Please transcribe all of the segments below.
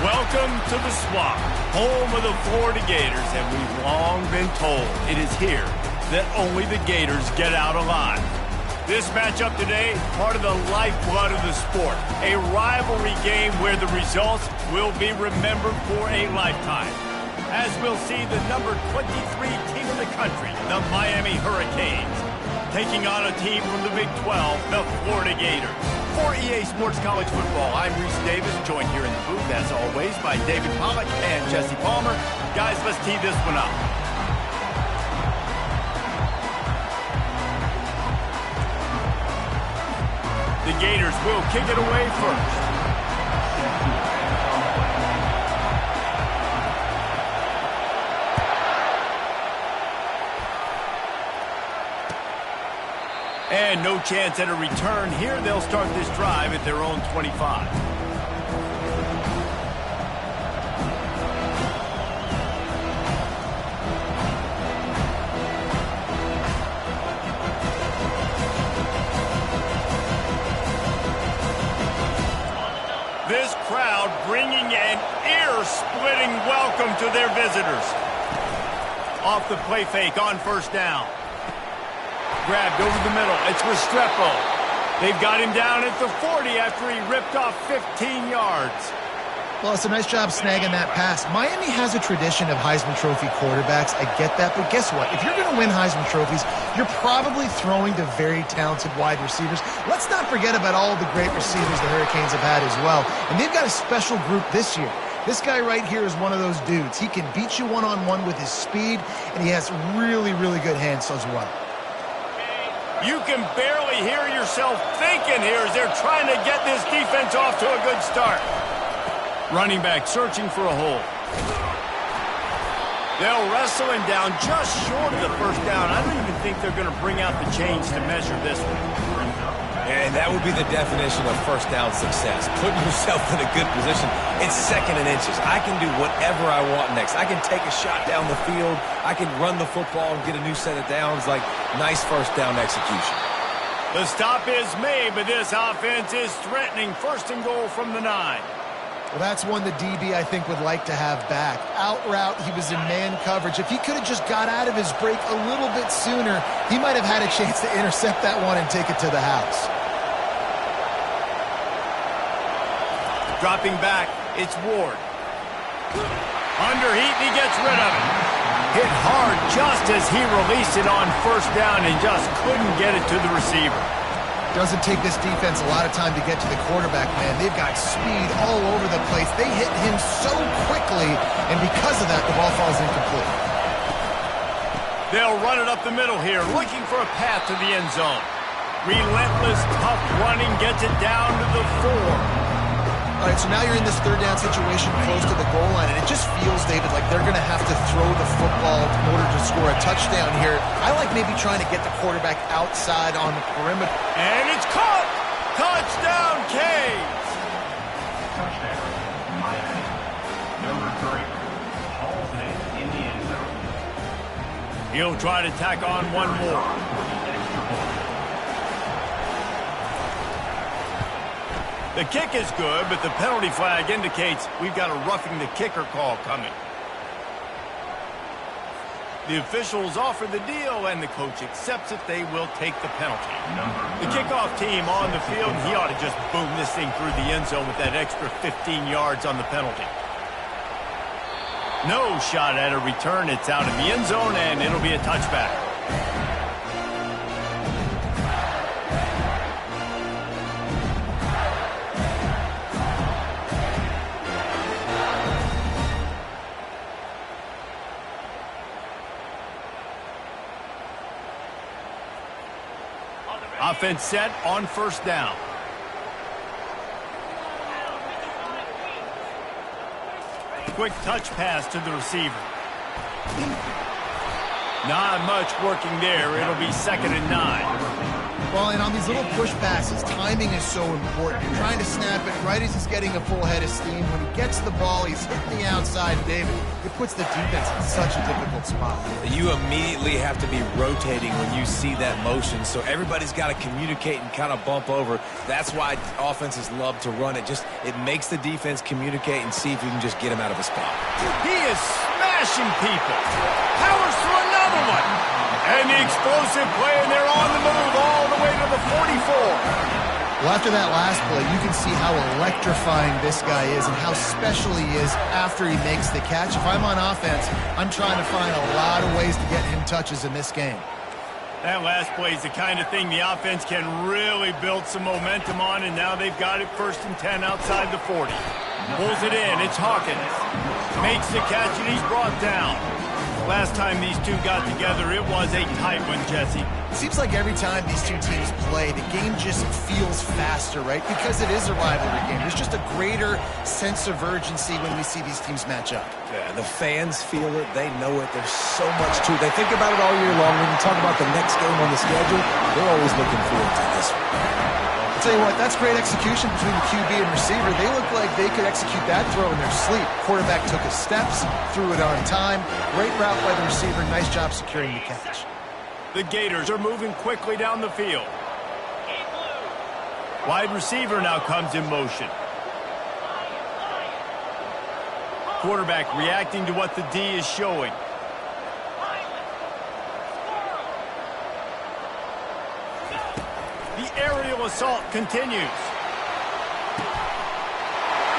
Welcome to the Swamp, home of the Florida Gators, and we've long been told it is here that only the Gators get out alive. This matchup today, part of the lifeblood of the sport, a rivalry game where the results will be remembered for a lifetime. As we'll see the number 23 team in the country, the Miami Hurricanes, taking on a team from the Big 12, the Florida Gators. For EA Sports College Football, I'm Reese Davis, joined here in the booth, as always, by David Pollack and Jesse Palmer. Guys, let's tee this one up. The Gators will kick it away first. And no chance at a return here. They'll start this drive at their own 25. This crowd bringing an ear-splitting welcome to their visitors. Off the play fake on first down. Grabbed over the middle. It's Restrepo. They've got him down at the 40 after he ripped off 15 yards. Well, it's a nice job snagging that pass. Miami has a tradition of Heisman Trophy quarterbacks. I get that, but guess what? If you're going to win Heisman Trophies, you're probably throwing to very talented wide receivers. Let's not forget about all the great receivers the Hurricanes have had as well. And they've got a special group this year. This guy right here is one of those dudes. He can beat you one-on-one with his speed, and he has really, really good hands as well. You can barely hear yourself thinking here as they're trying to get this defense off to a good start. Running back searching for a hole. They'll wrestle him down just short of the first down. I don't even think they're going to bring out the chains to measure this one. And that would be the definition of first down success. Putting yourself in a good position. It's second and inches. I can do whatever I want next. I can take a shot down the field. I can run the football and get a new set of downs. Like, nice first down execution. The stop is made, but this offense is threatening. First and goal from the 9. Well, that's one the DB, I think, would like to have back. Out route, he was in man coverage. If he could have just got out of his break a little bit sooner, he might have had a chance to intercept that one and take it to the house. Dropping back, it's Ward. Under heat, and he gets rid of it. Hit hard just as he released it on first down and just couldn't get it to the receiver. Doesn't take this defense a lot of time to get to the quarterback, man. They've got speed all over the place. They hit him so quickly, and because of that, the ball falls incomplete. They'll run it up the middle here, looking for a path to the end zone. Relentless, tough running gets it down to the 4. All right, so now you're in this third down situation close to the goal line, and it just feels, David, like they're going to have to throw the football in order to score a touchdown here. I like maybe trying to get the quarterback outside on the perimeter. And it's caught! Touchdown, Canes! Touchdown, Miami. Number 3, Halsey in the end zone. He'll try to tack on one more. The kick is good, but the penalty flag indicates we've got a roughing the kicker call coming. The officials offer the deal, and the coach accepts it. They will take the penalty. The kickoff team on the field, he ought to just boom this thing through the end zone with that extra 15 yards on the penalty. No shot at a return. It's out of the end zone, and it'll be a touchback. Offense set on first down. Quick touch pass to the receiver. Not much working there. It'll be 2nd and 9. Well, and on these little push passes, timing is so important. You're trying to snap it right as he's getting a full head of steam. When he gets the ball, he's hitting the outside, David. It puts the defense in such a difficult spot. You immediately have to be rotating when you see that motion, so everybody's got to communicate and kind of bump over. That's why offenses love to run it. It makes the defense communicate and see if you can just get him out of a spot. He is smashing people. Powers through another one. And the explosive play, and they're on the move all the way to the 44. Well, after that last play, you can see how electrifying this guy is and how special he is after he makes the catch. If I'm on offense, I'm trying to find a lot of ways to get him touches in this game. That last play is the kind of thing the offense can really build some momentum on, and now they've got it 1st and 10 outside the 40. Pulls it in. It's Hawkins. Makes the catch, and he's brought down. Last time these two got together, it was a tight one, Jesse. It seems like every time these two teams play, the game just feels faster, right? Because it is a rivalry game. There's just a greater sense of urgency when we see these teams match up. Yeah, the fans feel it. They know it. There's so much to it. They think about it all year long. When you talk about the next game on the schedule, they're always looking forward to this one. I'll tell you what, that's great execution between the QB and receiver. They look like they could execute that throw in their sleep. Quarterback took his steps, threw it on time. Great route by the receiver. Nice job securing the catch. The Gators are moving quickly down the field. Wide receiver now comes in motion. Quarterback reacting to what the D is showing. The aerial assault continues.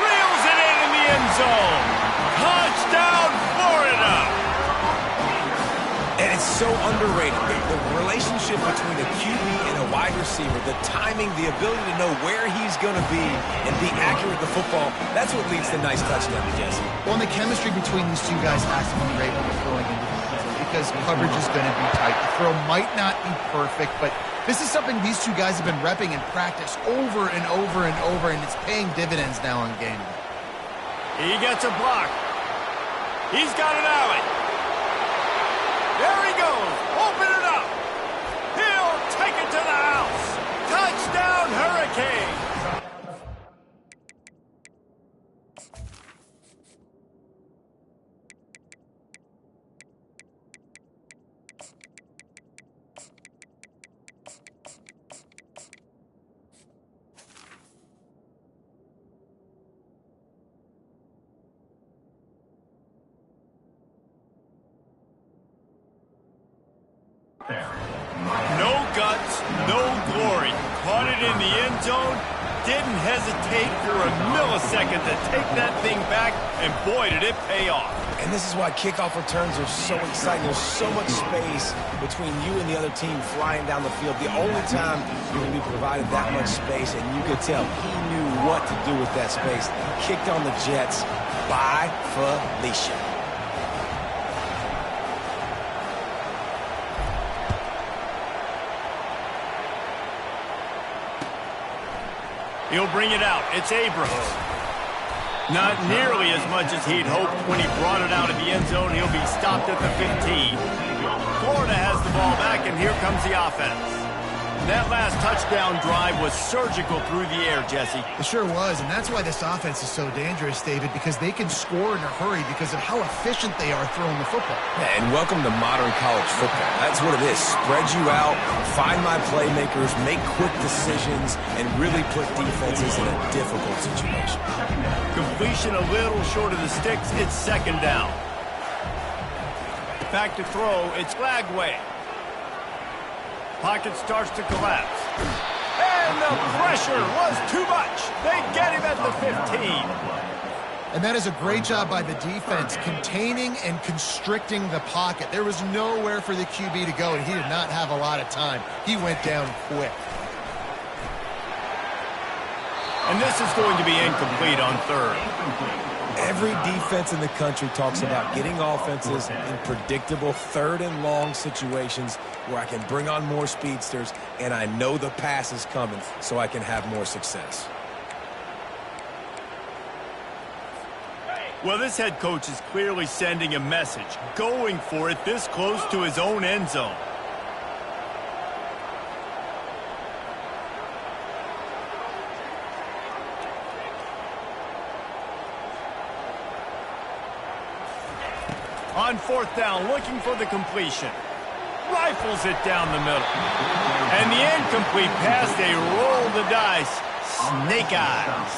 Reels it in the end zone. Touchdown, Florida! And it's so underrated. The relationship between a QB and a wide receiver, the timing, the ability to know where he's going to be and be accurate with the football, that's what leads to nice touchdowns, Jesse. Well, and the chemistry between these two guys has to be great when they're throwing into the end zone because coverage is going to be tight. The throw might not be perfect, but this is something these two guys have been repping in practice over and over and over, and it's paying dividends now on game day. He gets a block. He's got an alley. There he goes. Open it up. He'll take it to the house. Touchdown, Hurricane. No guts, no glory. Caught it in the end zone. Didn't hesitate for a millisecond to take that thing back, and boy, did it pay off. And this is why kickoff returns are so exciting. There's so much space between you and the other team flying down the field. The only time you're going to be provided that much space, and you could tell he knew what to do with that space. Kicked on the Jets by Felicia. He'll bring it out. It's Abrams. Not nearly as much as he'd hoped when he brought it out of the end zone. He'll be stopped at the 15. Florida has the ball back, and here comes the offense. That last touchdown drive was surgical through the air, Jesse. It sure was, and that's why this offense is so dangerous, David, because they can score in a hurry because of how efficient they are throwing the football. Yeah, and welcome to modern college football. That's what it is. Spread you out, find my playmakers, make quick decisions, and really put defenses in a difficult situation. Completion a little short of the sticks. It's 2nd down. Back to throw. It's Lagway. Pocket starts to collapse. And the pressure was too much. They get him at the 15. And that is a great job by the defense, containing and constricting the pocket. There was nowhere for the QB to go, and he did not have a lot of time. He went down quick. And this is going to be incomplete on 3rd. Every defense in the country talks about getting offenses in predictable 3rd and long situations where I can bring on more speedsters and I know the pass is coming so I can have more success. Well, this head coach is clearly sending a message, going for it this close to his own end zone. On fourth down, looking for the completion. Rifles it down the middle. And the incomplete pass, they roll the dice. Snake eyes.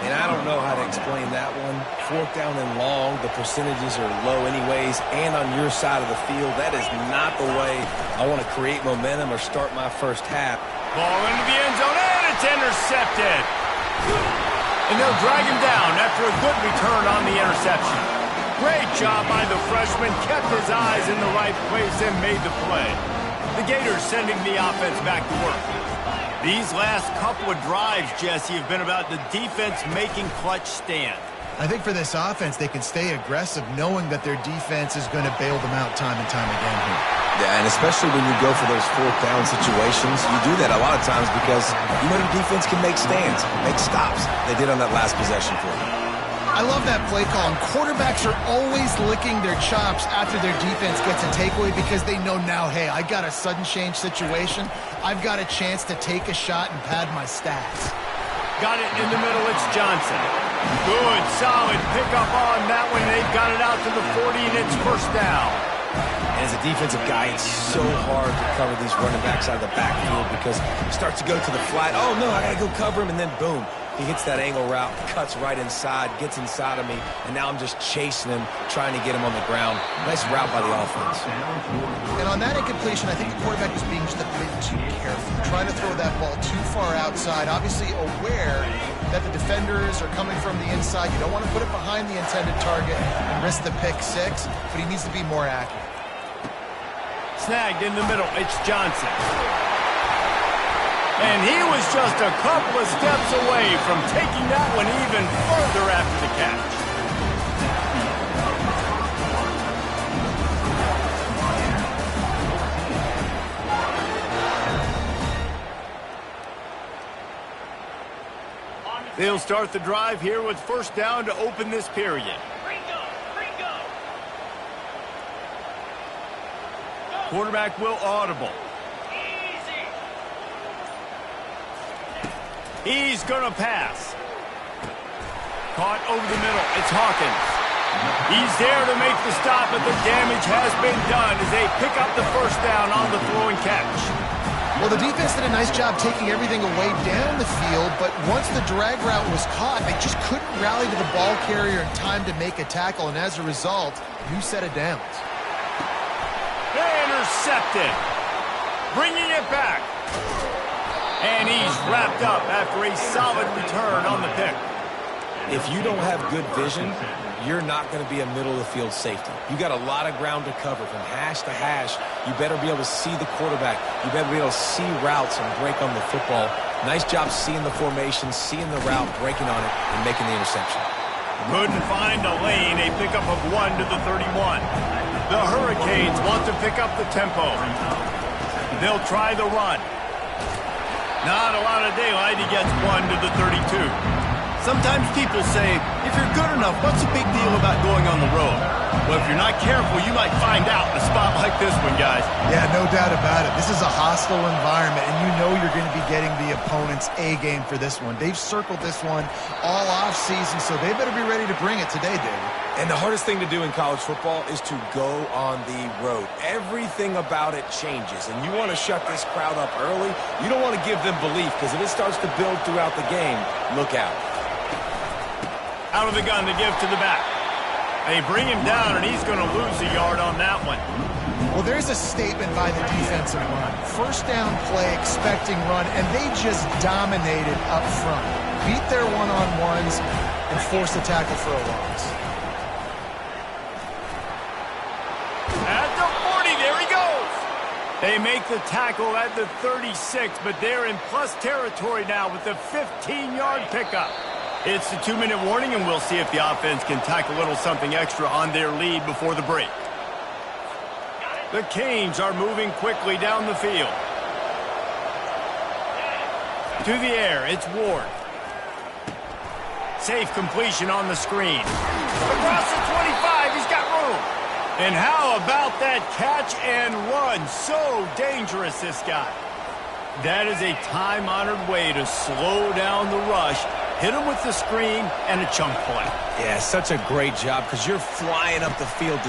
And I don't know how to explain that one. Fourth down and long, the percentages are low anyways, and on your side of the field, that is not the way I want to create momentum or start my first half. Ball into the end zone, and it's intercepted. And they'll drag him down after a good return on the interception. Great job by the freshman, kept his eyes in the right place and made the play. The Gators sending the offense back to work. These last couple of drives, Jesse, have been about the defense making clutch stand. I think for this offense, they can stay aggressive knowing that their defense is going to bail them out time and time again here. Yeah, and especially when you go for those fourth down situations, you do that a lot of times because you know the defense can make stands, make stops. They did on that last possession for you. I love that play call, and quarterbacks are always licking their chops after their defense gets a takeaway because they know now, hey, I got a sudden change situation. I've got a chance to take a shot and pad my stats. Got it in the middle, it's Johnson. Good, solid pickup on that one. They've got it out to the 40, and it's first down. And as a defensive guy, it's so hard to cover these running backs out of the backfield because he starts to go to the flat. Oh, no, I got to go cover him, and then boom. He hits that angle route, cuts right inside, gets inside of me, and now I'm just chasing him, trying to get him on the ground. Nice route by the offense. And on that incompletion, I think the quarterback was being just a bit too careful, trying to throw that ball too far outside, obviously aware that the defenders are coming from the inside. You don't want to put it behind the intended target and risk the pick six, but he needs to be more accurate. Snagged in the middle, it's Johnson. And he was just a couple of steps away from taking that one even further after the catch. They'll start the drive here with first down to open this period. Quarterback will audible. He's going to pass. Caught over the middle. It's Hawkins. He's there to make the stop, but the damage has been done as they pick up the first down on the throw and catch. Well, the defense did a nice job taking everything away down the field, but once the drag route was caught, they just couldn't rally to the ball carrier in time to make a tackle, and as a result, new set of downs. Intercepted. Bringing it back. And he's wrapped up after a solid return on the pick. If you don't have good vision, you're not going to be a middle-of-the-field safety. You got a lot of ground to cover from hash to hash. You better be able to see the quarterback. You better be able to see routes and break on the football. Nice job seeing the formation, seeing the route, breaking on it, and making the interception. Couldn't find a lane. A pickup of 1 to the 31. The Hurricanes want to pick up the tempo. They'll try the run. Not a lot of daylight. He gets 1 to the 32. Sometimes people say, if you're good enough, what's the big deal about going on the road? Well, if you're not careful, you might find out in a spot like this one, guys. Yeah, no doubt about it. This is a hostile environment, and you know you're going to be getting the opponent's A game for this one. They've circled this one all off season, so they better be ready to bring it today, David. And the hardest thing to do in college football is to go on the road. Everything about it changes, and you want to shut this crowd up early. You don't want to give them belief, because if it starts to build throughout the game, look out. Out of the gun to give to the back. They bring him down, and he's going to lose a yard on that one. Well, there's a statement by the defensive line. First down play, expecting run, and they just dominated up front. Beat their one-on-ones and forced the tackle for a loss. At the 40, there he goes. They make the tackle at the 36, but they're in plus territory now with the 15-yard pickup. It's the 2-minute warning, and we'll see if the offense can tack a little something extra on their lead before the break. The Canes are moving quickly down the field. To the air, it's Ward. Safe completion on the screen. Across the 25, he's got room. And how about that catch and run? So dangerous, this guy. That is a time-honored way to slow down the rush. Hit him with the screen and a chunk play. Yeah, such a great job because you're flying up the field.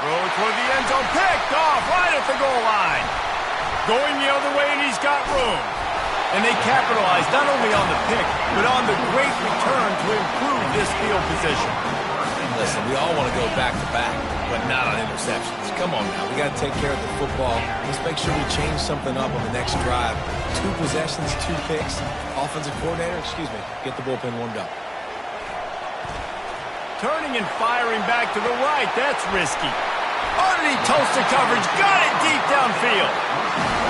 Throw toward the end zone. Picked off right at the goal line. Going the other way, and he's got room. And they capitalized not only on the pick, but on the great return to improve this field position. Listen, we all want to go back-to-back, but not on interceptions. Come on now. We got to take care of the football. Let's make sure we change something up on the next drive. 2 possessions, 2 picks. Offensive coordinator, get the bullpen warmed up. Turning and firing back to the right. That's risky. Underneath toasted coverage. Got it deep downfield.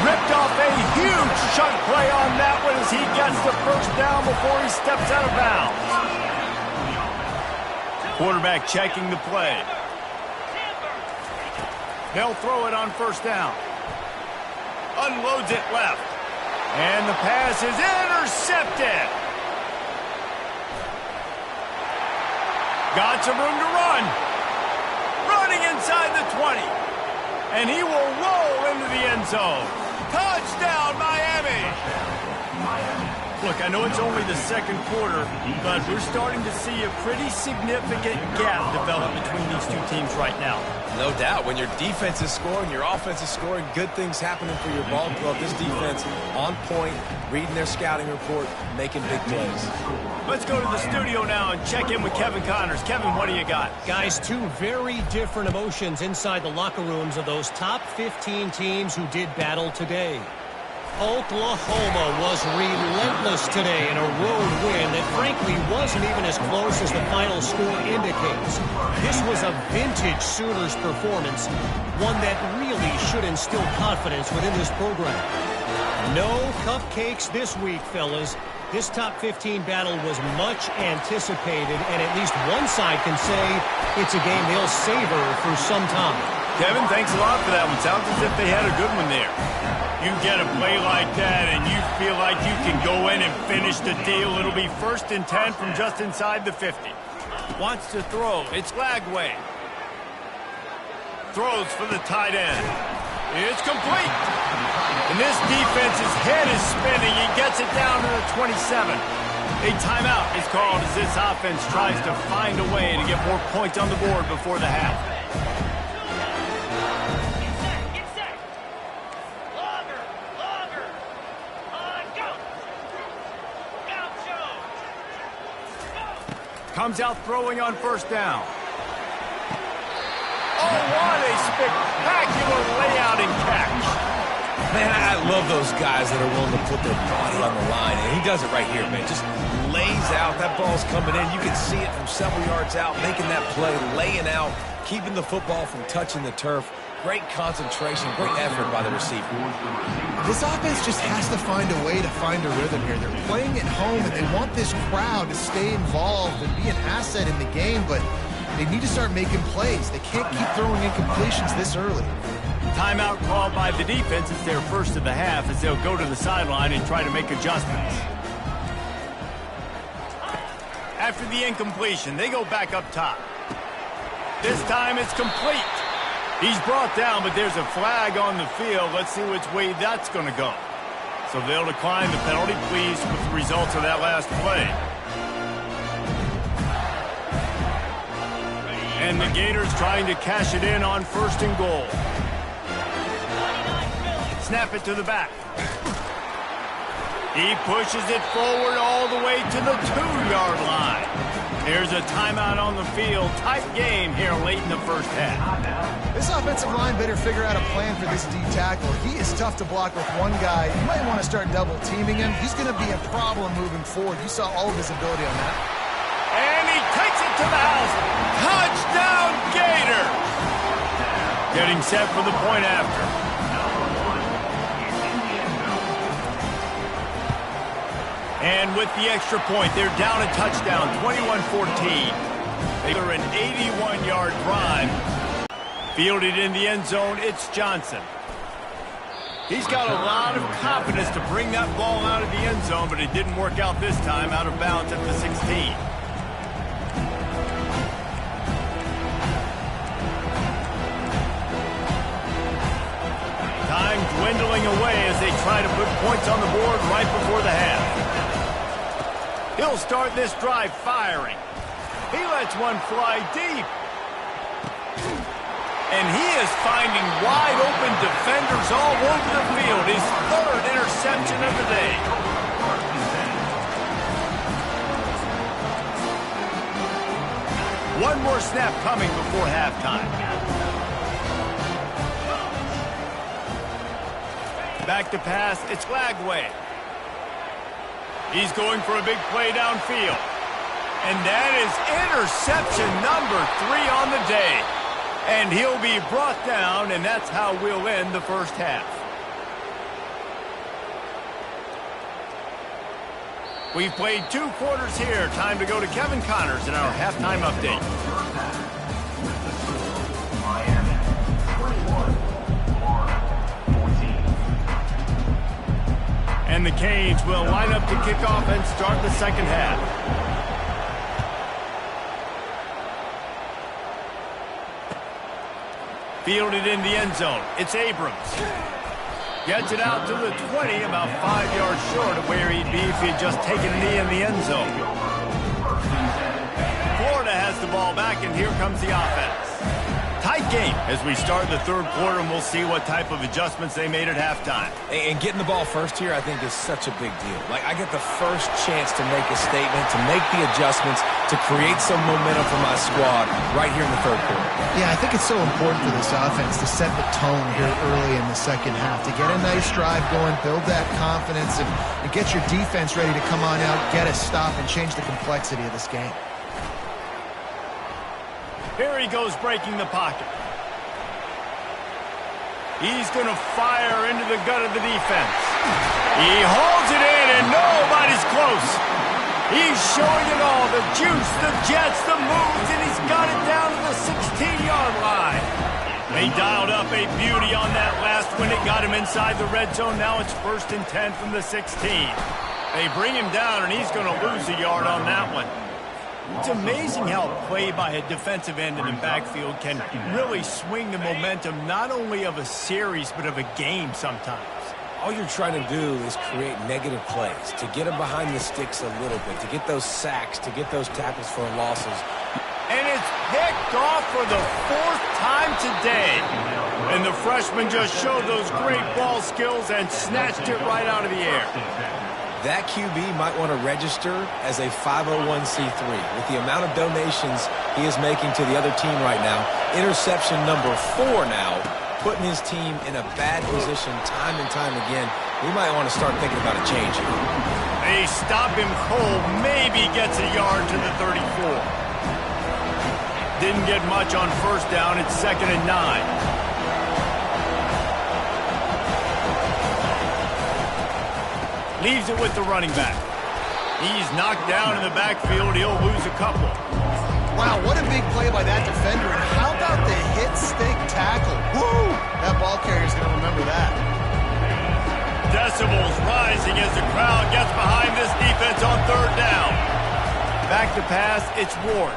Ripped off a huge chunk play on that one as he gets the first down before he steps out of bounds. Quarterback checking the play. They'll throw it on first down. Unloads it left. And the pass is intercepted. Got some room to run. Running inside the 20. And he will roll into the end zone. Touchdown, Miami! Look, I know it's only the second quarter, but we're starting to see a pretty significant gap develop between these two teams right now. No doubt. When your defense is scoring, your offense is scoring, good things happening for your ball club. This defense on point, reading their scouting report, making big plays. Let's go to the studio now and check in with Kevin Connors. Kevin, what do you got? Guys, 2 very different emotions inside the locker rooms of those top 15 teams who did battle today. Oklahoma was relentless today in a road win that frankly wasn't even as close as the final score indicates. This was a vintage Sooners performance, one that really should instill confidence within this program. No cupcakes this week, fellas. This top 15 battle was much anticipated, and at least one side can say it's a game they'll savor for some time. Kevin, thanks a lot for that one. Sounds as if they had a good one there. You get a play like that and you feel like you can go in and finish the deal. It'll be 1st and 10 from just inside the 50. Wants to throw. It's Lagway. Throws for the tight end. It's complete. And this defense's head is spinning. He gets it down to the 27. A timeout is called as this offense tries to find a way to get more points on the board before the half. Comes out throwing on first down. Oh, what a spectacular layout and catch. Man, I love those guys that are willing to put their body on the line. And he does it right here, man. Just lays out. That ball's coming in. You can see it from several yards out, making that play, laying out, keeping the football from touching the turf. Great concentration, great effort by the receiver. This offense just has to find a way to find a rhythm here. They're playing at home, and they want this crowd to stay involved and be an asset in the game, but they need to start making plays. They can't keep throwing incompletions this early. Timeout called by the defense. It's their first of the half as they'll go to the sideline and try to make adjustments. After the incompletion, they go back up top. This time it's complete. He's brought down, but there's a flag on the field. Let's see which way that's going to go. So they'll decline the penalty, pleased with the results of that last play. And the Gators trying to cash it in on 1st and goal. Snap it to the back. He pushes it forward all the way to the 2-yard line. There's a timeout on the field. Tight game here late in the first half. This offensive line better figure out a plan for this D tackle. He is tough to block with one guy. You might want to start double teaming him. He's going to be a problem moving forward. You saw all of his ability on that. And he takes it to the house. Touchdown, Gators! Getting set for the point after. And with the extra point, they're down a touchdown, 21-14. They're an 81-yard drive. Fielded in the end zone, it's Johnson. He's got a lot of confidence to bring that ball out of the end zone, but it didn't work out this time, out of bounds at the 16. Time dwindling away as they try to put points on the board right before the half. He'll start this drive firing. He lets one fly deep. And he is finding wide-open defenders all over the field. His third interception of the day. One more snap coming before halftime. Back to pass, it's Lagway. He's going for a big play downfield. And that is interception number 3 on the day. And he'll be brought down, and that's how we'll end the first half. We've played 2 quarters here. Time to go to Kevin Connors in our halftime update. Miami 21, Florida 14. And the Canes will line up to kick off and start the second half. Fielded in the end zone. It's Abrams. Gets it out to the 20, about 5 yards short of where he'd be if he'd just taken a knee in the end zone. Florida has the ball back, and here comes the offense. Tight game as we start the third quarter, and we'll see what type of adjustments they made at halftime. And getting the ball first here, I think, is such a big deal. Like, I get the first chance to make a statement, to make the adjustments, to create some momentum for my squad right here in the third quarter. Yeah, I think it's so important for this offense to set the tone here early in the second half, to get a nice drive going, build that confidence, and get your defense ready to come on out, get a stop, and change the complexity of this game. Here he goes breaking the pocket. He's going to fire into the gut of the defense. He holds it in, and nobody's close. He's showing it all, the juice, the jets, the moves, and he's got it down to the 16-yard line. They dialed up a beauty on that last one. It got him inside the red zone. Now it's 1st and 10 from the 16. They bring him down, and he's going to lose a yard on that one. It's amazing how a play by a defensive end in the backfield can really swing the momentum not only of a series but of a game sometimes. All you're trying to do is create negative plays, to get them behind the sticks a little bit, to get those sacks, to get those tackles for losses. And it's picked off for the 4th time today. And the freshman just showed those great ball skills and snatched it right out of the air. That QB might want to register as a 501c3. With the amount of donations he is making to the other team right now, interception number 4 now, putting his team in a bad position time and time again. We might want to start thinking about a change here. They stop him cold, maybe gets a yard to the 34. Didn't get much on first down. It's 2nd and 9. Leaves it with the running back. He's knocked down in the backfield. He'll lose a couple. Wow, what a big play by that defender. And how about the hit stick tackle? Woo! That ball carrier's going to remember that. Decibels rising as the crowd gets behind this defense on 3rd down. Back to pass, it's Ward.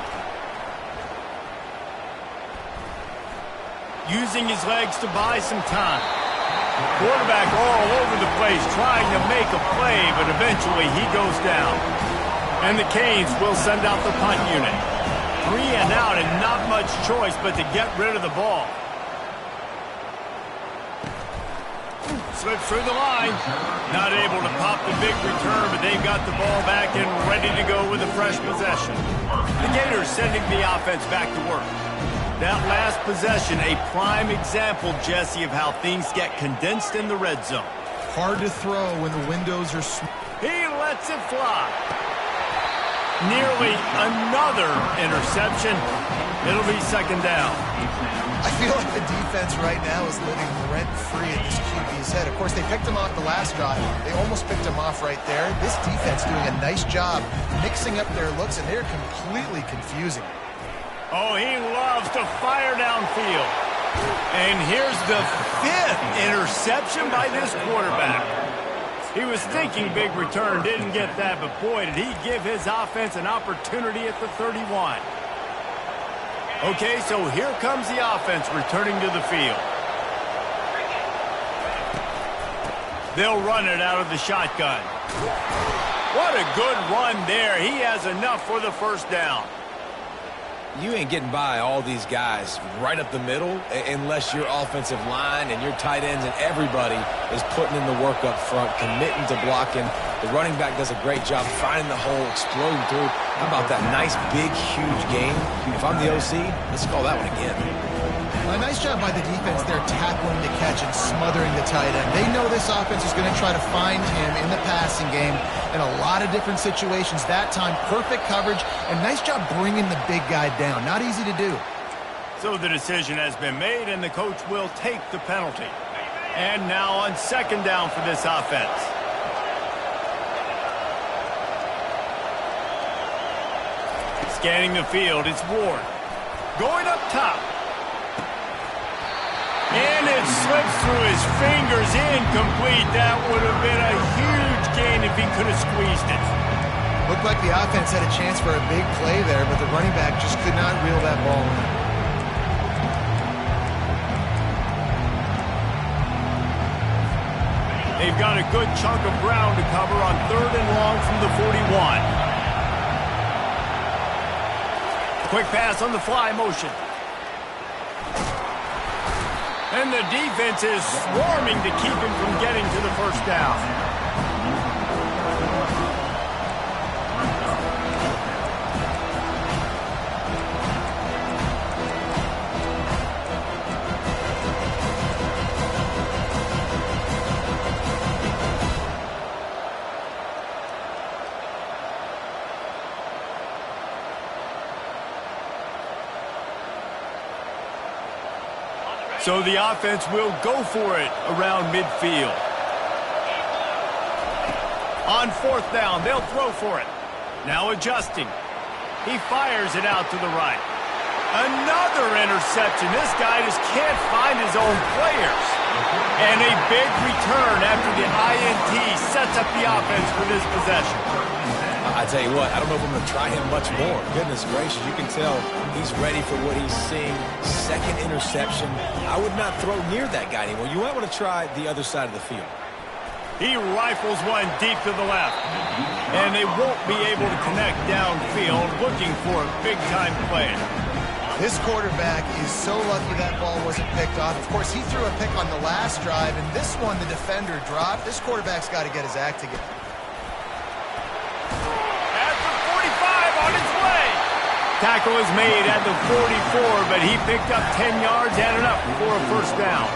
Using his legs to buy some time. Quarterback all over the place trying to make a play, but eventually he goes down. And the Canes will send out the punt unit. 3 and out and not much choice but to get rid of the ball. Slips through the line. Not able to pop the big return, but they've got the ball back and ready to go with a fresh possession. The Gators sending the offense back to work. That last possession, a prime example, Jesse, of how things get condensed in the red zone. Hard to throw when the windows are small. He lets it fly. Nearly another interception. It'll be 2nd down. I feel like the defense right now is living rent-free in this QB's head. Of course, they picked him off the last drive. They almost picked him off right there. This defense doing a nice job mixing up their looks, and they're completely confusing. Oh, he loves to fire downfield. And here's the 5th interception by this quarterback. He was thinking big return, didn't get that, but boy, did he give his offense an opportunity at the 31. Okay, so here comes the offense returning to the field. They'll run it out of the shotgun. What a good run there. He has enough for the 1st down. You ain't getting by all these guys right up the middle unless your offensive line and your tight ends and everybody is putting in the work up front, committing to blocking. The running back does a great job finding the hole, exploding through. How about that nice, big, huge game? If I'm the OC, let's call that one again. A nice job by the defense there tackling the catch and smothering the tight end. They know this offense is going to try to find him in the passing game in a lot of different situations. That time, perfect coverage, and nice job bringing the big guy down. Not easy to do. So the decision has been made, and the coach will take the penalty. And now on second down for this offense. Scanning the field, it's Ward. Going up top. And it slips through his fingers, incomplete. That would have been a huge gain if he could have squeezed it. Looked like the offense had a chance for a big play there, but the running back just could not reel that ball in. They've got a good chunk of ground to cover on third and long from the 41. Quick pass on the fly motion. And the defense is swarming to keep him from getting to the first down. So the offense will go for it around midfield. On fourth down, they'll throw for it. Now adjusting. He fires it out to the right. Another interception. This guy just can't find his own players. And a big return after the INT sets up the offense for this possession. I tell you what, I don't know if I'm going to try him much more. Goodness gracious, you can tell he's ready for what he's seeing. Second interception. I would not throw near that guy anymore. You might want to try the other side of the field. He rifles one deep to the left. And they won't be able to connect downfield, looking for a big-time play. This quarterback is so lucky that ball wasn't picked off. Of course, he threw a pick on the last drive, and this one the defender dropped. This quarterback's got to get his act together. Tackle is made at the 44, but he picked up 10 yards and enough for a first down.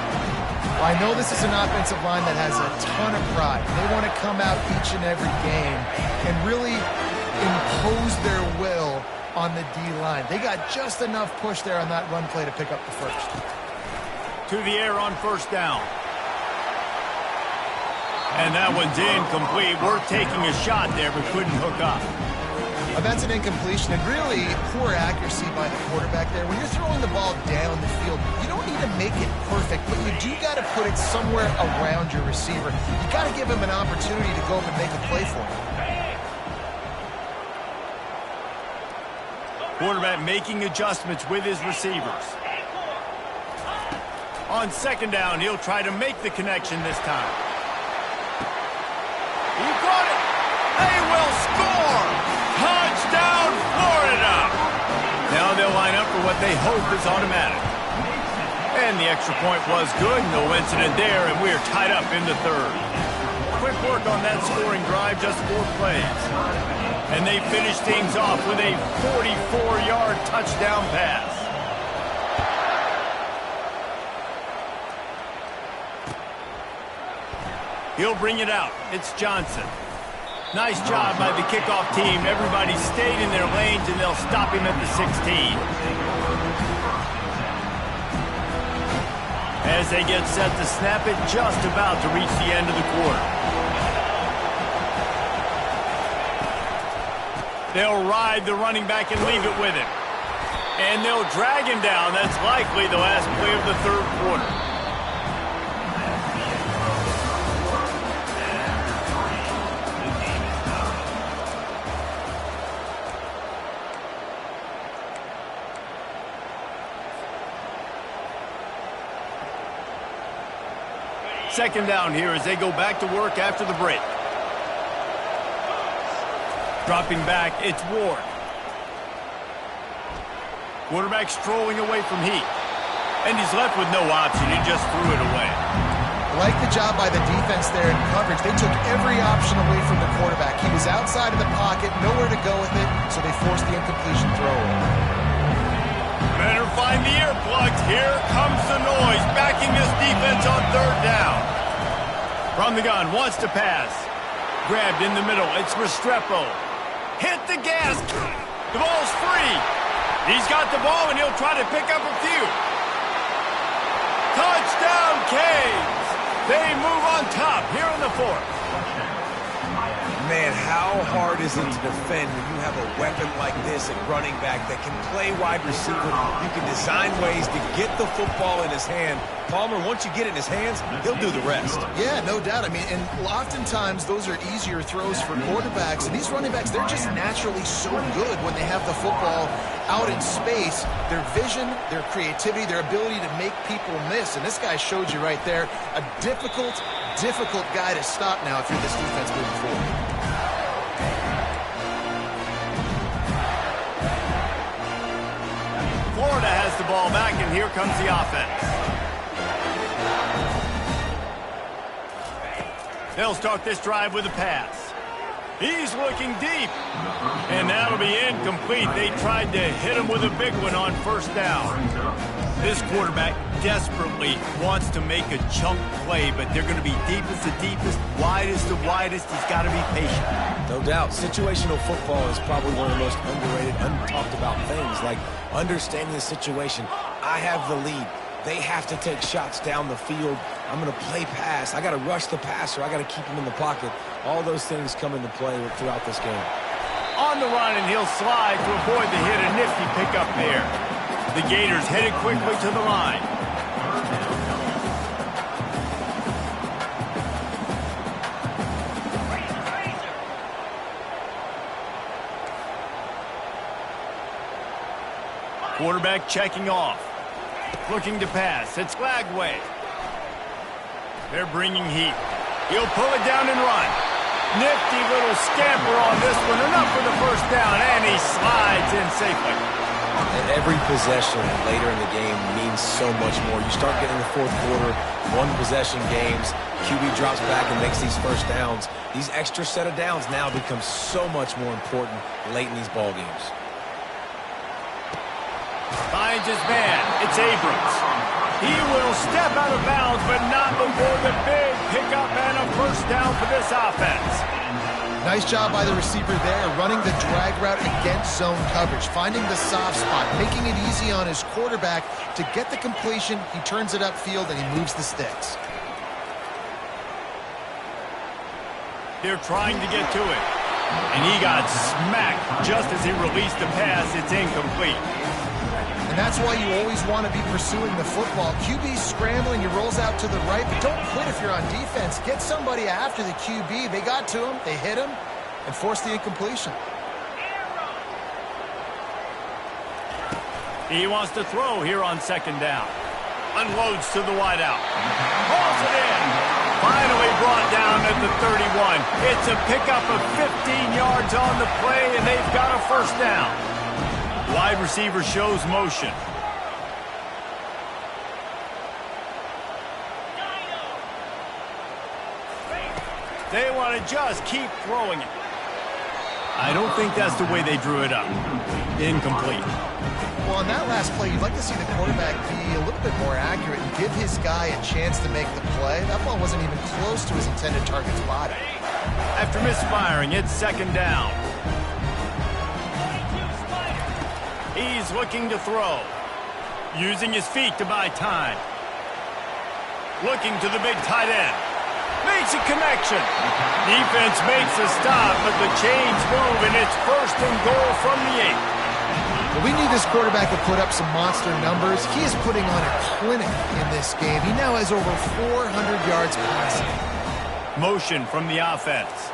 I know this is an offensive line that has a ton of pride. They want to come out each and every game and really impose their will on the D-line. They got just enough push there on that run play to pick up the first. To the air on first down. And that one's incomplete. We're taking a shot there, but couldn't hook up. That's an incompletion and really poor accuracy by the quarterback there. When you're throwing the ball down the field, you don't need to make it perfect, but you do got to put it somewhere around your receiver. You got to give him an opportunity to go up and make a play for him. Quarterback making adjustments with his receivers. On second down, he'll try to make the connection this time. He got it! They will score! Touchdown, Florida! Now they'll line up for what they hope is automatic. And the extra point was good. No incident there, and we're tied up in the third. Quick work on that scoring drive, just 4 plays. And they finish things off with a 44-yard touchdown pass. He'll bring it out. It's Johnson. Nice job by the kickoff team. Everybody stayed in their lanes, and they'll stop him at the 16. As they get set to snap it, just about to reach the end of the quarter. They'll ride the running back and leave it with him. And they'll drag him down. That's likely the last play of the third quarter. Second down here as they go back to work after the break. Dropping back, it's Ward. Quarterback strolling away from heat. And he's left with no option. He just threw it away. I like the job by the defense there in coverage. They took every option away from the quarterback. He was outside of the pocket, nowhere to go with it, so they forced the incompletion throw. Better find the earplugs. Here comes the noise, backing this defense on third down. From the gun, wants to pass. Grabbed in the middle. It's Restrepo. Hit the gas. The ball's free. He's got the ball, and he'll try to pick up a few. Touchdown, Canes! They move on top here in the fourth. Man, how hard is it to defend when you have a weapon like this at running back that can play wide receiver? You can design ways to get the football in his hand. Palmer, once you get it in his hands, he'll do the rest. Yeah, no doubt. I mean, and oftentimes those are easier throws for quarterbacks. And these running backs, they're just naturally so good when they have the football out in space. Their vision, their creativity, their ability to make people miss. And this guy showed you right there, a difficult guy to stop now if you're this defense moving forward. Florida has the ball back, and here comes the offense. They'll start this drive with a pass. He's looking deep, and that'll be incomplete. They tried to hit him with a big one on first down. This quarterback desperately wants to make a chunk play, but they're going to be deepest to deepest, widest to widest. He's got to be patient. No doubt. Situational football is probably one of the most underrated, untalked about things, like understanding the situation. I have the lead. They have to take shots down the field. I'm going to play pass. I got to rush the passer. I got to keep him in the pocket. All those things come into play throughout this game. On the run, and he'll slide to avoid the hit. A nifty pickup there. The Gators headed quickly to the line. Quarterback checking off. Looking to pass. It's Lagway. They're bringing heat. He'll pull it down and run. Nifty little scamper on this one. Enough for the first down, and he slides in safely. And every possession later in the game means so much more. You start getting the fourth quarter, one-possession games, QB drops back and makes these first downs. These extra set of downs now become so much more important late in these ball games. Finds his man. It's Abrams. He will step out of bounds, but not before the big pickup and a first down for this offense. Nice job by the receiver there, running the drag route against zone coverage, finding the soft spot, making it easy on his quarterback to get the completion. He turns it upfield, and he moves the sticks. They're trying to get to it. And he got smacked just as he released the pass. It's incomplete. And that's why you always want to be pursuing the football. QB's scrambling, he rolls out to the right, but don't quit if you're on defense. Get somebody after the QB. They got to him, they hit him, and forced the incompletion. He wants to throw here on second down. Unloads to the wideout. Hauls it in. Finally brought down at the 31. It's a pickup of 15 yards on the play, and they've got a first down. Wide receiver shows motion. They want to just keep throwing it. I don't think that's the way they drew it up. Incomplete. Well, on that last play, you'd like to see the quarterback be a little bit more accurate and give his guy a chance to make the play. That ball wasn't even close to his intended target's body. After misfiring, it's second down. He's looking to throw. Using his feet to buy time. Looking to the big tight end. Makes a connection. Defense makes a stop, but the chains move, and it's first and goal from the 8. Well, we need this quarterback to put up some monster numbers. He is putting on a clinic in this game. He now has over 400 yards passing. Motion from the offense.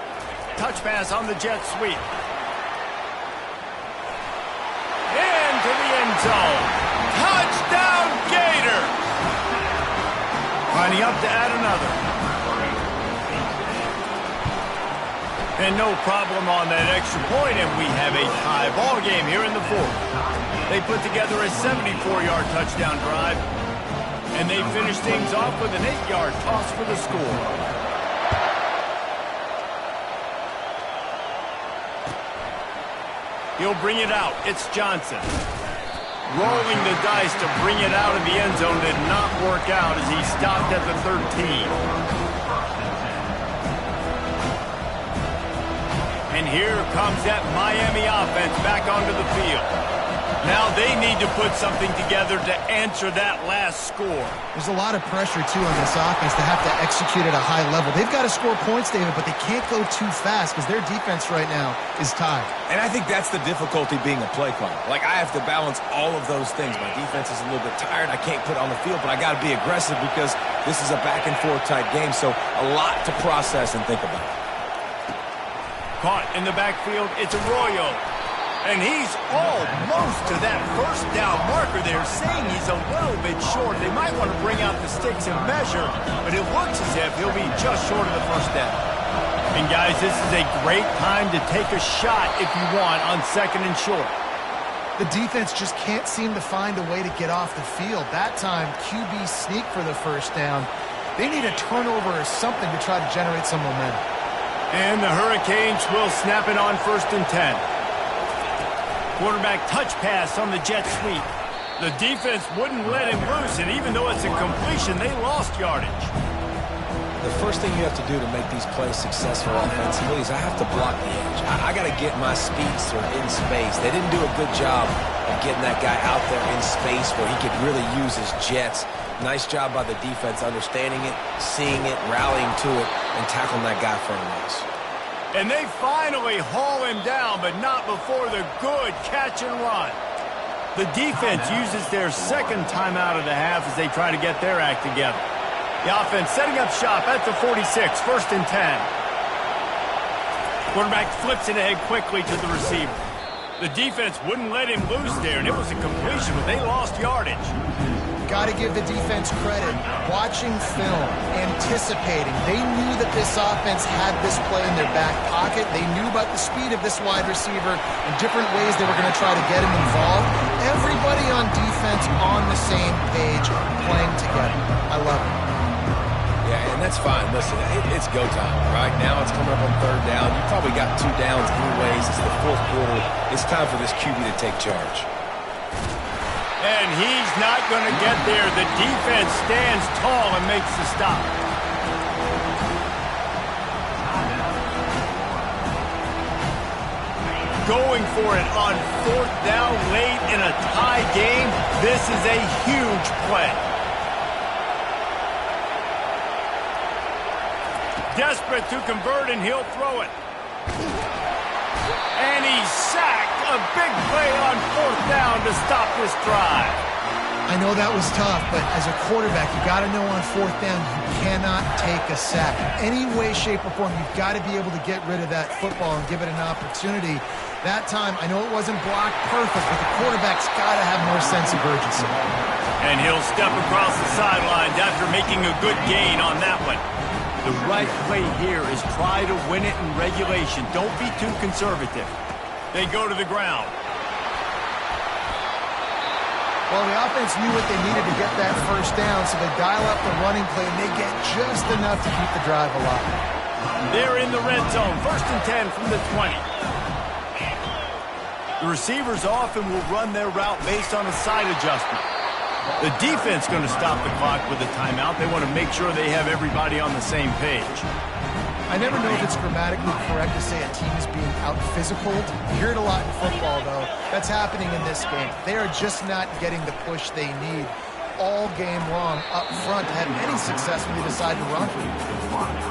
Touch pass on the jet sweep. Into the end zone. Touchdown, Gator! Lining up to add another. And no problem on that extra point, and we have a tie ball game here in the fourth. They put together a 74-yard touchdown drive, and they finish things off with an 8-yard toss for the score. He'll bring it out. It's Johnson. Rolling the dice to bring it out of the end zone did not work out as he stopped at the 13. And here comes that Miami offense back onto the field. Now they need to put something together to answer that last score. There's a lot of pressure, too, on this offense to have to execute at a high level. They've got to score points, David, but they can't go too fast because their defense right now is tied. And I think that's the difficulty being a play caller. Like, I have to balance all of those things. My defense is a little bit tired. I can't put it on the field, but I got to be aggressive because this is a back-and-forth type game, so a lot to process and think about. Caught in the backfield, it's Arroyo. And he's almost to that first down marker there, saying he's a little bit short. They might want to bring out the sticks and measure, but it looks as if he'll be just short of the first down. And guys, this is a great time to take a shot if you want on second and short. The defense just can't seem to find a way to get off the field. That time, QB sneak for the first down. They need a turnover or something to try to generate some momentum. And the Hurricanes will snap it on 1st and 10. Quarterback touch pass on the jet sweep. The defense wouldn't let him loose, and even though it's a completion, they lost yardage. The first thing you have to do to make these plays successful offensively is I have to block the edge. I got to get my speedster in space. They didn't do a good job of getting that guy out there in space where he could really use his jets. Nice job by the defense understanding it, seeing it, rallying to it, and tackling that guy for a loss. And they finally haul him down, but not before the good catch and run. The defense uses their second timeout of the half as they try to get their act together. The offense setting up shop at the 46, 1st and 10. Quarterback flips it ahead quickly to the receiver. The defense wouldn't let him loose there, and it was a completion, but they lost yardage. Got to give the defense credit. Watching film, anticipating. They knew that this offense had this play in their back pocket. They knew about the speed of this wide receiver and different ways they were going to try to get him involved. Everybody on defense on the same page, playing together. I love it. Yeah, and that's fine. Listen, it's go time, right? Now it's coming up on 3rd down. You probably got 2 downs anyways. It's the 4th quarter. It's time for this QB to take charge. And he's not going to get there. The defense stands tall and makes the stop. Going for it on 4th down late in a tie game. This is a huge play. Desperate to convert, and he'll throw it. And he's sacked. A big play on 4th down to stop this drive. I know that was tough, but as a quarterback, you got to know on 4th down, you cannot take a sack. Any way, shape, or form, you've got to be able to get rid of that football and give it an opportunity. That time, I know it wasn't blocked perfect, but the quarterback's got to have more sense of urgency. And he'll step across the sidelines after making a good gain on that one. The right play here is try to win it in regulation. Don't be too conservative. They go to the ground. Well, the offense knew what they needed to get that first down, so they dial up the running play, and they get just enough to keep the drive alive. They're in the red zone, 1st and 10 from the 20. The receivers often will run their route based on a side adjustment. The defense going to stop the clock with a timeout. They want to make sure they have everybody on the same page. I never know if it's grammatically correct to say a team is being out-physicaled. You hear it a lot in football, though. That's happening in this game. They are just not getting the push they need all game long up front to have any success when they decide to run.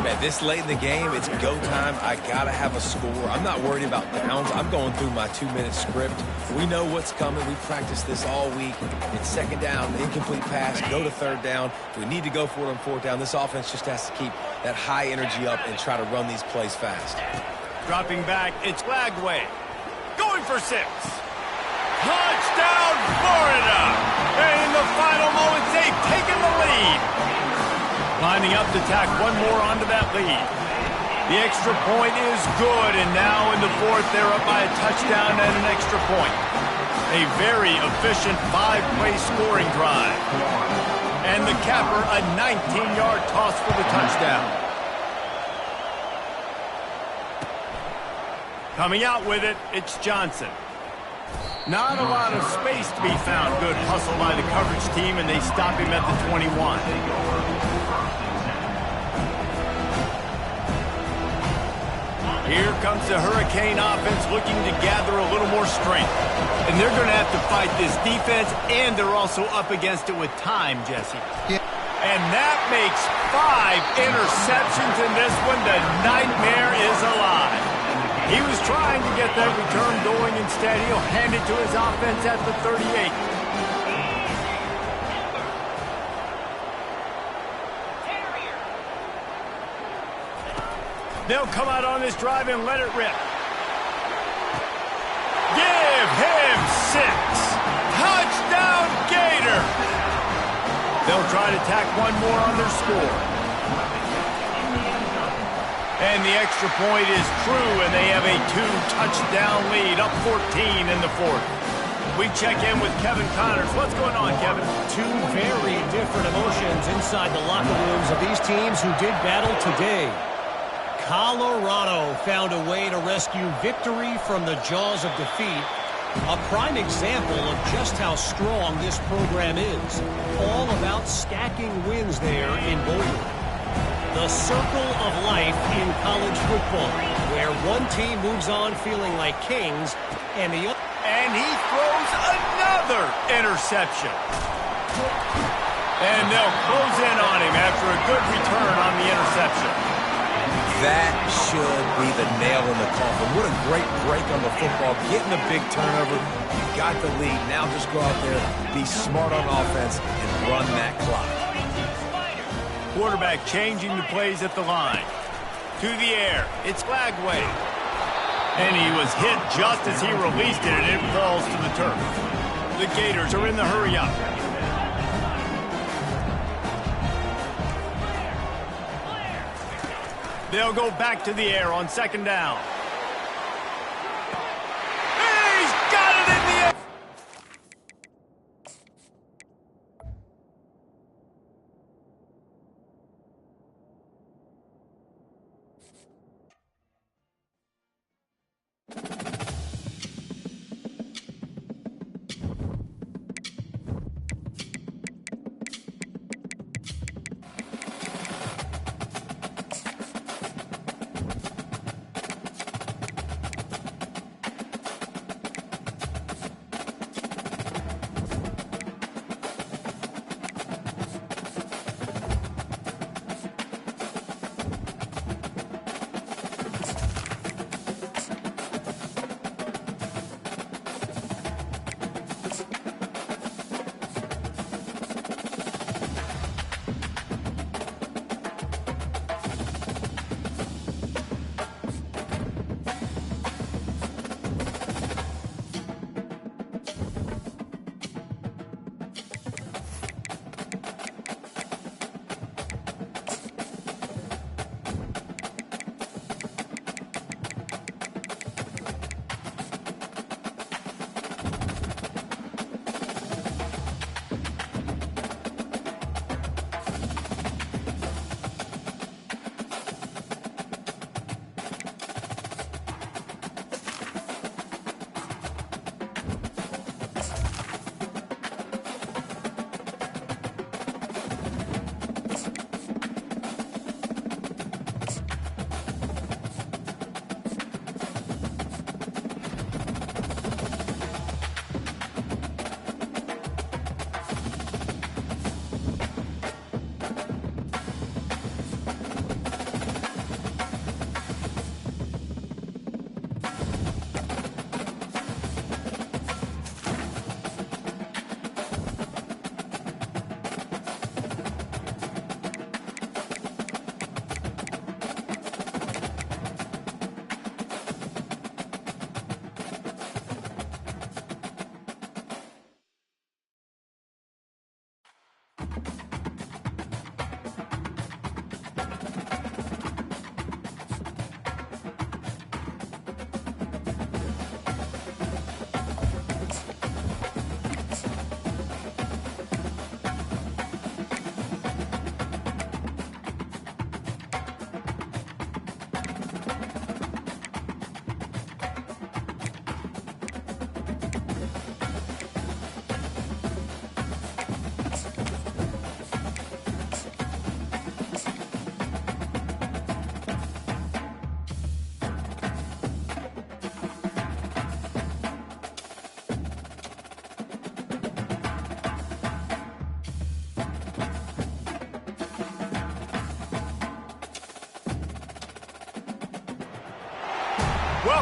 Man, this late in the game, it's go time. I got to have a score. I'm not worried about downs. I'm going through my 2-minute script. We know what's coming. We practiced this all week. It's 2nd down, incomplete pass, go to 3rd down. If we need to go for it on 4th down, this offense just has to keep that high energy up and try to run these plays fast. Dropping back, it's Lagway. Going for 6. Touchdown, Florida! And in the final moments, they've taken the lead. Lining up to tack one more onto that lead. The extra point is good, and now in the fourth, they're up by a touchdown and an extra point. A very efficient 5-play scoring drive. And the capper, a 19-yard toss for the touchdown. Coming out with it, it's Johnson. Not a lot of space to be found. Good hustle by the coverage team, and they stop him at the 21. Here comes the Hurricane offense looking to gather a little more strength. And they're going to have to fight this defense, and they're also up against it with time, Jesse. Yeah. And that makes 5 interceptions in this one. The nightmare is alive. He was trying to get that return going. Instead, he'll hand it to his offense at the 38. They'll come out on this drive and let it rip. Give him 6. Touchdown, Gator. They'll try to tack one more on their score. And the extra point is true, and they have a 2-touchdown lead, up 14 in the fourth. We check in with Kevin Connors. What's going on, Kevin? Two very different emotions inside the locker rooms of these teams who did battle today. Colorado found a way to rescue victory from the jaws of defeat. A prime example of just how strong this program is. All about stacking wins there in Boulder. The circle of life in college football, where one team moves on feeling like kings, and the other... And he throws another interception. And they'll close in on him after a good return on the interception. That should be the nail in the coffin. What a great break on the football. Getting a big turnover. You got the lead. Now just go out there, be smart on offense, and run that clock. Quarterback changing the plays at the line. To the air. It's Flagway. And he was hit just as he released it, and it falls to the turf. The Gators are in the hurry-up. They'll go back to the air on second down. He's got it in the air.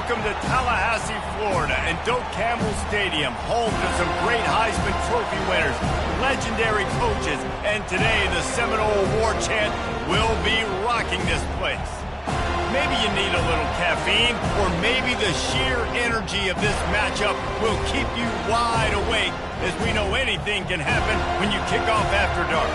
Welcome to Tallahassee, Florida, and Doak Campbell Stadium, home to some great Heisman Trophy winners, legendary coaches, and today the Seminole War Chant will be rocking this place. Maybe you need a little caffeine, or maybe the sheer energy of this matchup will keep you wide awake, as we know anything can happen when you kick off after dark.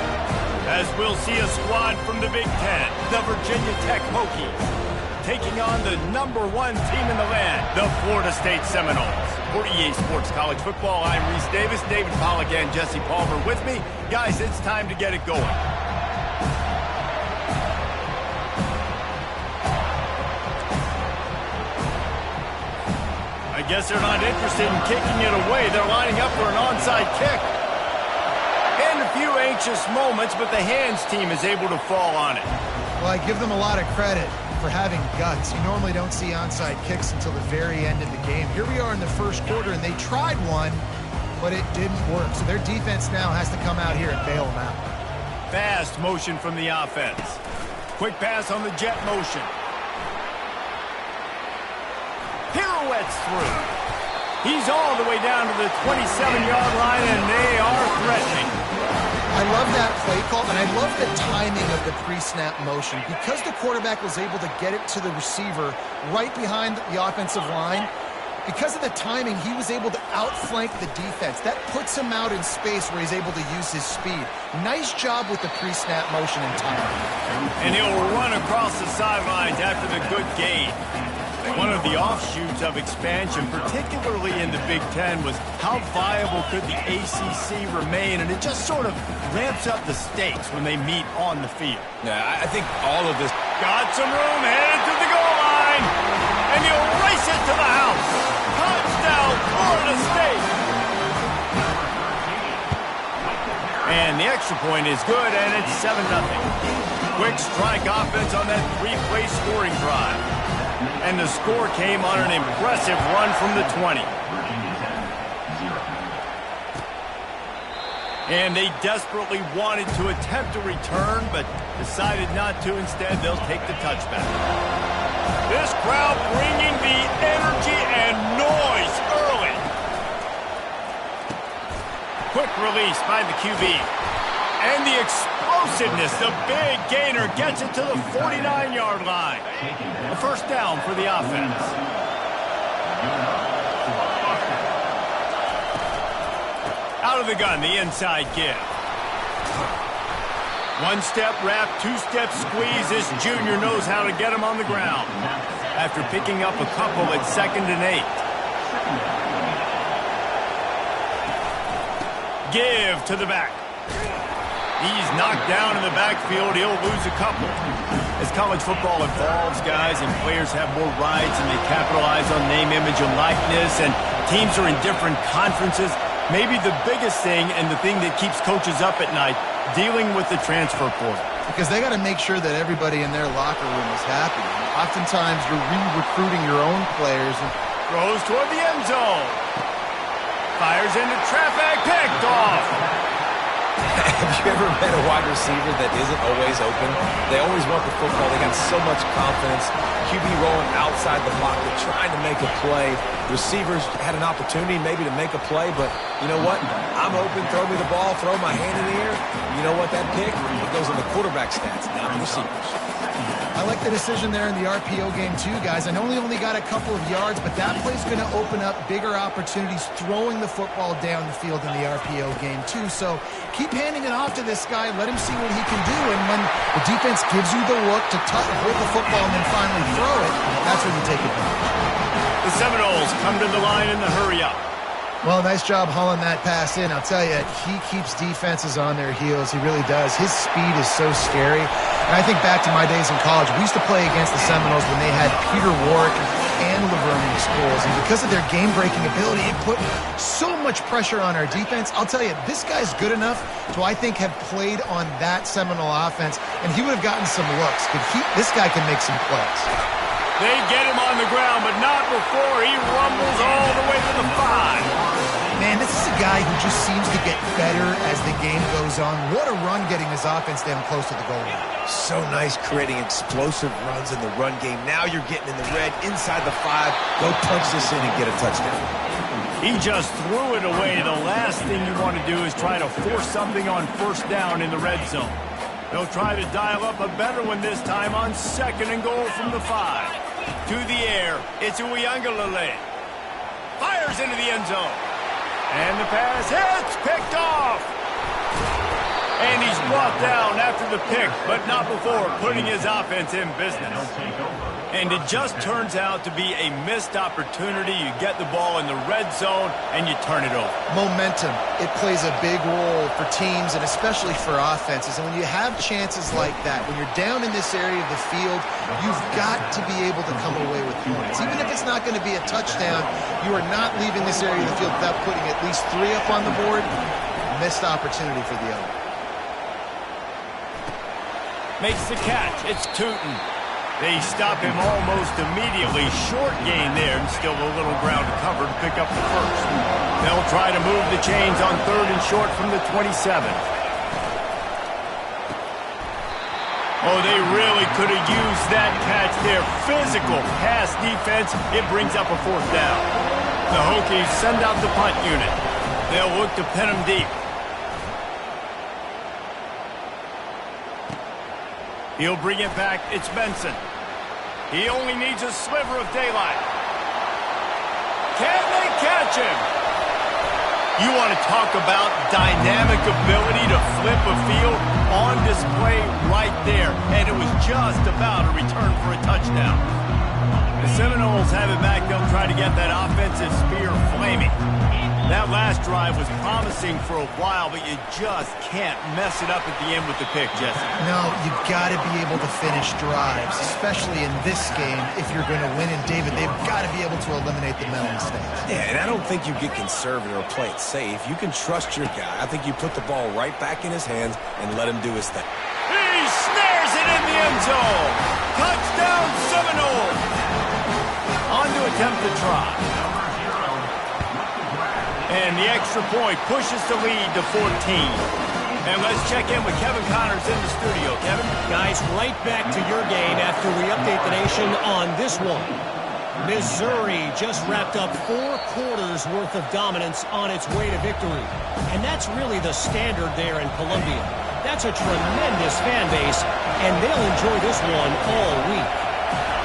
As we'll see a squad from the Big Ten, the Virginia Tech Hokies, taking on the #1 team in the land, the Florida State Seminoles. For EA Sports College Football, I'm Reese Davis, David Pollack, and Jesse Palmer with me. Guys, it's time to get it going. I guess they're not interested in kicking it away. They're lining up for an onside kick. And a few anxious moments, but the hands team is able to fall on it. Well, I give them a lot of credit for having guts. You normally don't see onside kicks until the very end of the game. Here we are in the first quarter, and they tried one, but it didn't work. So their defense now has to come out here and bail them out. Fast motion from the offense. Quick pass on the jet motion. Pirouettes through. He's all the way down to the 27-yard line, and they are threatening. I love that play call, and I love the timing of the pre-snap motion. Because the quarterback was able to get it to the receiver right behind the offensive line, because of the timing, he was able to outflank the defense. That puts him out in space where he's able to use his speed. Nice job with the pre-snap motion and timing. And he'll run across the sidelines after the good gain. One of the offshoots of expansion, particularly in the Big Ten, was how viable could the ACC remain, and it just sort of ramps up the stakes when they meet on the field. Yeah, I think all of this... Got some room, headed to the goal line, and he'll race it to the house. Touchdown, Florida State. And the extra point is good, and it's 7-0. Quick strike offense on that three-play scoring drive. And the score came on an impressive run from the 20. And they desperately wanted to attempt a return, but decided not to. Instead, they'll take the touchback. This crowd bringing the energy and noise early. Quick release by the QB. And the explosiveness, the big gainer gets it to the 49-yard line. A first down for the offense. Out of the gun, the inside give. One-step wrap, two-step squeeze. This junior knows how to get him on the ground. After picking up a couple at 2nd and 8. Give to the back. He's knocked down in the backfield. He'll lose a couple. As college football evolves, guys, and players have more rights and they capitalize on name, image, and likeness, and teams are in different conferences, maybe the biggest thing and the thing that keeps coaches up at night, dealing with the transfer portal. Because they got to make sure that everybody in their locker room is happy. Oftentimes, you're re-recruiting your own players. And throws toward the end zone. Fires into traffic, picked off. Have you ever met a wide receiver that isn't always open? They always want the football. They got so much confidence. QB rolling outside the pocket, trying to make a play. Receivers had an opportunity maybe to make a play, but you know what? I'm open, throw me the ball, throw my hand in the air. You know what? That pick, it goes in the quarterback stats, not the receivers. I like the decision there in the RPO game too, guys. I know he only got a couple of yards, but that play's going to open up bigger opportunities throwing the football down the field in the RPO game too. So keep handing it off to this guy. Let him see what he can do. And when the defense gives you the look to hold the football and then finally throw it, that's when you take advantage. The Seminoles come to the line in the hurry-up. Well, nice job hauling that pass in. I'll tell you, he keeps defenses on their heels. He really does. His speed is so scary. And I think back to my days in college. We used to play against the Seminoles when they had Peter Warrick and Laverne in schools. And because of their game-breaking ability, it put so much pressure on our defense. I'll tell you, this guy's good enough to, I think, have played on that Seminole offense, and he would have gotten some looks. This guy can make some plays. They get him on the ground, but not before he rumbles all the way to the 5. Man, this is is a guy who just seems to get better as the game goes on. What a run getting his offense down close to the goal line. So nice creating explosive runs in the run game. Now you're getting in the red, inside the 5. Go punch this in and get a touchdown. He just threw it away. The last thing you want to do is try to force something on first down in the red zone. They'll try to dial up a better one this time on 2nd and goal from the 5. To the air, it's Uiagalelei. Fires into the end zone. And the pass hits, picked off. And he's brought down after the pick, but not before putting his offense in business. And it just turns out to be a missed opportunity. You get the ball in the red zone, and you turn it over. Momentum, it plays a big role for teams and especially for offenses. And when you have chances like that, when you're down in this area of the field, you've got to be able to come away with points. Even if it's not going to be a touchdown, you are not leaving this area of the field without putting at least 3 up on the board. Missed opportunity for the other. Makes the catch. It's Tootin. They stop him almost immediately. Short gain there, and still a little ground to cover to pick up the first. They'll try to move the chains on 3rd and short from the 27. Oh, they really could have used that catch there. Physical pass defense. It brings up a 4th down. The Hokies send out the punt unit. They'll look to pin him deep. He'll bring it back. It's Benson. He only needs a sliver of daylight. Can they catch him? You want to talk about dynamic ability to flip a field on display right there. And it was just about a return for a touchdown. The Seminoles have it back. They'll try to get that offensive spear flaming. That last drive was promising for a while, but you just can't mess it up at the end with the pick, Jesse. No, you've got to be able to finish drives, especially in this game. If you're going to win, and David, they've got to be able to eliminate the mental mistakes. Yeah, and I don't think you get conservative or play it safe. You can trust your guy. I think you put the ball right back in his hands and let him do his thing. He snares it in the end zone. Touchdown, Seminoles. On to attempt the try. And the extra point pushes the lead to 14. And let's check in with Kevin Connors in the studio. Kevin? Guys, right back to your game after we update the nation on this one. Missouri just wrapped up 4 quarters worth of dominance on its way to victory. And that's really the standard there in Columbia. That's a tremendous fan base, and they'll enjoy this one all week.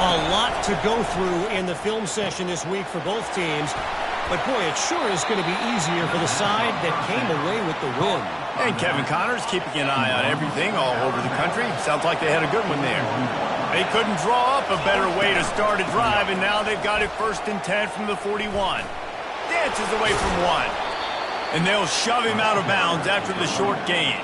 A lot to go through in the film session this week for both teams. But, boy, it sure is going to be easier for the side that came away with the win. And Kevin Connors keeping an eye on everything all over the country. Sounds like they had a good one there. They couldn't draw up a better way to start a drive, and now they've got it 1st and 10 from the 41. Dances away from 1. And they'll shove him out of bounds after the short gain.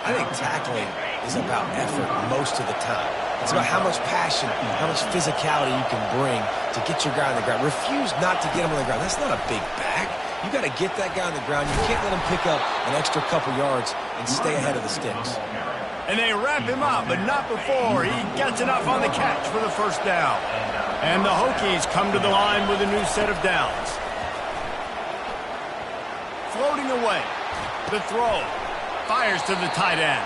I think tackling is about effort most of the time. It's about how much passion, how much physicality you can bring to get your guy on the ground. Refuse not to get him on the ground. That's not a big back. You got to get that guy on the ground. You can't let him pick up an extra couple yards and stay ahead of the sticks. And they wrap him up, but not before he gets enough on the catch for the 1st down. And the Hokies come to the line with a new set of downs. Floating away. The throw. Fires to the tight end.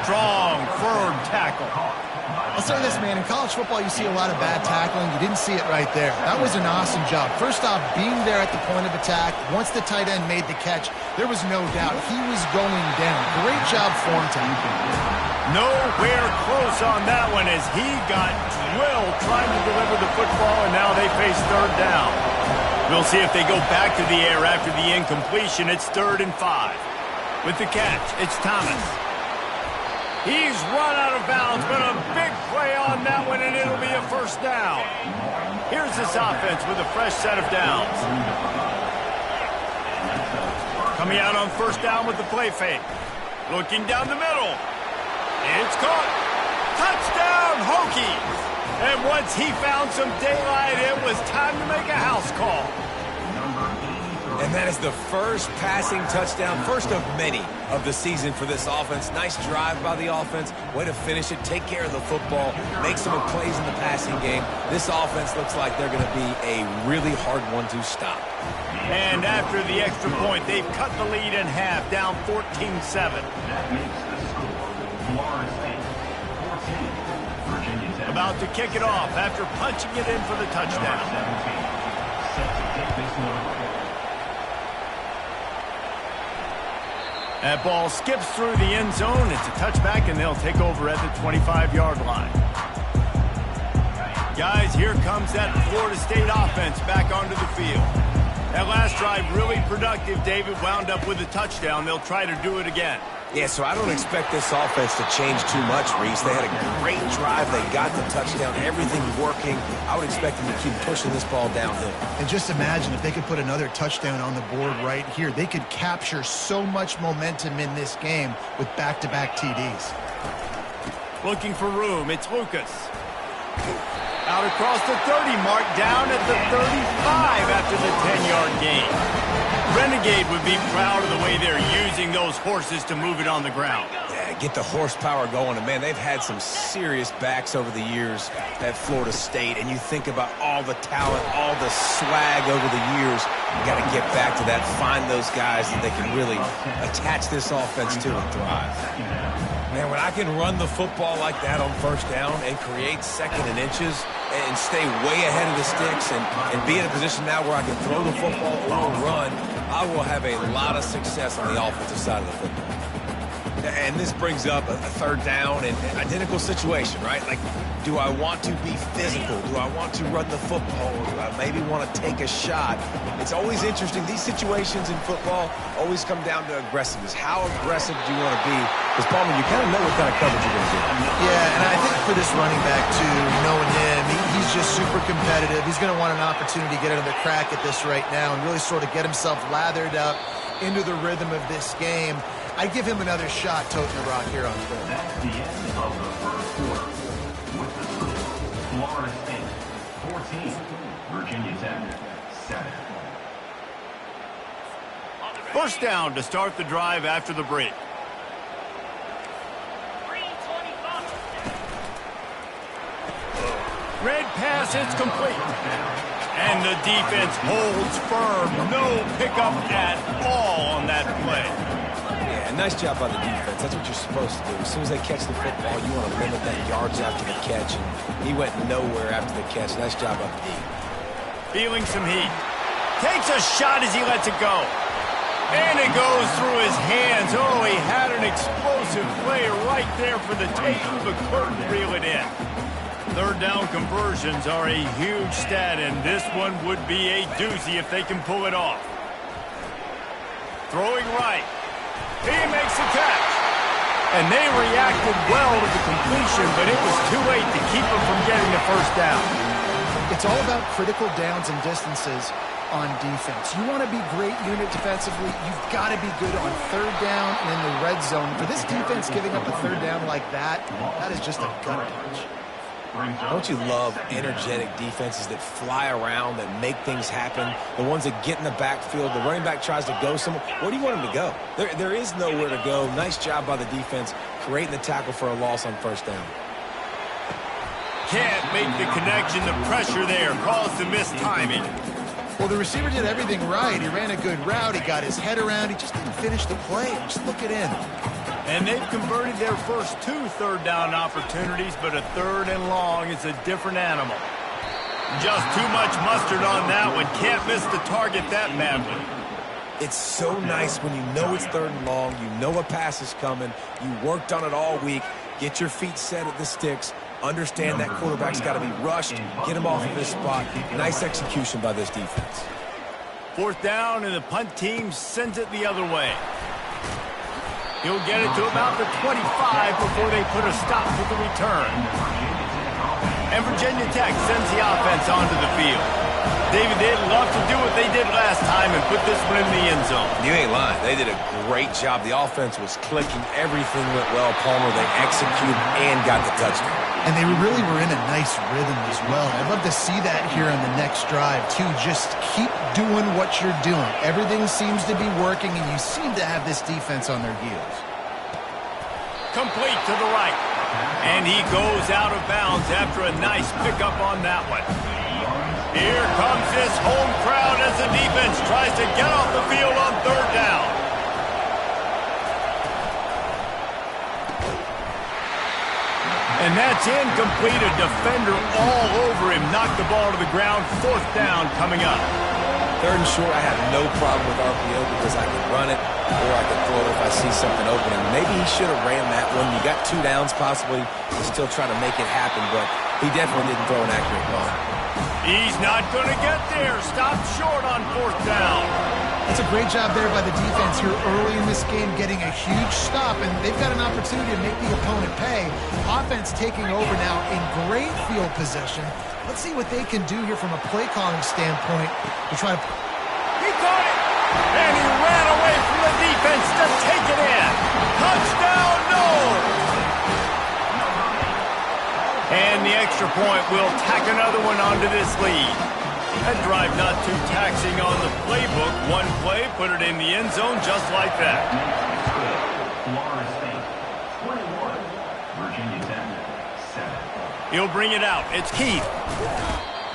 Strong, firm tackle. I'll say this, man. In college football, you see a lot of bad tackling. You didn't see it right there. That was an awesome job. First off, being there at the point of attack. Once the tight end made the catch, there was no doubt he was going down. Great job form tackling. Nowhere close on that one as he got drilled trying to deliver the football, and now they face 3rd down. We'll see if they go back to the air after the incompletion. It's 3rd and 5. With the catch, it's Thomas. He's run out of bounds, but a big play on that one, and it'll be a 1st down. Here's this offense with a fresh set of downs. Coming out on 1st down with the play fake. Looking down the middle. It's caught. Touchdown, Hokies. And once he found some daylight, it was time to make a house call. And that is the first passing touchdown, first of many of the season for this offense. Nice drive by the offense. Way to finish it, take care of the football, make some plays in the passing game. This offense looks like they're going to be a really hard one to stop. And after the extra point, they've cut the lead in half, down 14-7. That makes the score Florida State 14, Virginia Tech. About to kick it off after punching it in for the touchdown. Number 17, set to kick this one off. That ball skips through the end zone. It's a touchback, and they'll take over at the 25-yard line. Guys, here comes that Florida State offense back onto the field. That last drive really productive. David wound up with a touchdown. They'll try to do it again. Yeah, so I don't expect this offense to change too much, Reese. They had a great drive. They got the touchdown. Everything's working. I would expect them to keep pushing this ball downhill. And just imagine if they could put another touchdown on the board right here. They could capture so much momentum in this game with back-to-back TDs. Looking for room. It's Lucas. Out across the 30 mark, down at the 35 after the 10-yard gain. Renegade would be proud of the way they're using those horses to move it on the ground. Yeah, get the horsepower going. And, man, they've had some serious backs over the years at Florida State. And you think about all the talent, all the swag over the years. You got to get back to that, find those guys that they can really attach this offense to and thrive. Man, when I can run the football like that on first down and create second and inches and stay way ahead of the sticks and be in a position now where I can throw the football or run, I will have a lot of success on the offensive side of the football. And this brings up a third down and identical situation, right? Like, do I want to be physical? Do I want to run the football? Do I maybe want to take a shot? It's always interesting. These situations in football always come down to aggressiveness. How aggressive do you want to be? Because, Palmer, you kind of know what kind of coverage you're going to do. Yeah, and I think for this running back, too, knowing him, he's just super competitive. He's going to want an opportunity to get another crack at this right now and really sort of get himself lathered up into the rhythm of this game. I'd give him another shot toting the rock here on third. That's the end of the first quarter. With the score, Florida State 14, Virginia Tech 7. First down to start the drive after the break. Red pass, it's complete. And the defense holds firm. No pickup at all on that play. Yeah, nice job by the defense. That's what you're supposed to do. As soon as they catch the football, you want to limit that yards after the catch. And he went nowhere after the catch. Nice job by the defense. Feeling some heat. Takes a shot as he lets it go. And it goes through his hands. Oh, he had an explosive play right there for the taking, but couldn't reel it in. Third down conversions are a huge stat, and this one would be a doozy if they can pull it off. Throwing right. He makes the catch. And they reacted well to the completion, but it was too late to keep him from getting the first down. It's all about critical downs and distances on defense. You want to be great unit defensively, you've got to be good on third down and in the red zone. For this defense giving up a third down like that, that is just a gut punch. Don't you love energetic defenses that fly around, that make things happen? The ones that get in the backfield, the running back tries to go somewhere. Where do you want him to go? There is nowhere to go. Nice job by the defense creating the tackle for a loss on first down. Can't make the connection. The pressure there caused the missed timing. Well, the receiver did everything right. He ran a good route. He got his head around. He just didn't finish the play. Just look it in. And they've converted their first 2 third down opportunities, but a third and long is a different animal. Just too much mustard on that one. Can't miss the target that badly. It's so nice when you know it's third and long, you know a pass is coming, you worked on it all week, get your feet set at the sticks, understand that quarterback's got to be rushed, get him off of this spot. Nice execution by this defense. Fourth down, and the punt team sends it the other way. He'll get it to about the 25 before they put a stop to the return. And Virginia Tech sends the offense onto the field. David, they'd love to do what they did last time and put this one in the end zone. You ain't lying. They did a great job. The offense was clicking. Everything went well, Palmer. They executed and got the touchdown. And they really were in a nice rhythm as well. I'd love to see that here on the next drive, too. Just keep doing what you're doing. Everything seems to be working, and you seem to have this defense on their heels. Complete to the right. And he goes out of bounds after a nice pickup on that one. Here comes this home crowd as the defense tries to get off the field on third down. And that's incomplete. A defender all over him. Knocked the ball to the ground. Fourth down coming up. Third and short, I have no problem with RPO because I can run it or I can throw it if I see something open. And maybe he should have ran that one. You got 2 downs possibly to still try to make it happen, but he definitely didn't throw an accurate ball. He's not going to get there. Stopped short on fourth down. That's a great job there by the defense here early in this game, getting a huge stop, and they've got an opportunity to make the opponent pay. Offense taking over now in great field possession. Let's see what they can do here from a play calling standpoint to try to... He caught it! And he ran away from the defense to take it in. Touchdown, no! And the extra point will tack another one onto this lead. That drive not too taxing on the playbook. One play, put it in the end zone just like that. Florida State, 21. Virginia Tech, 7. He'll bring it out. It's Keith.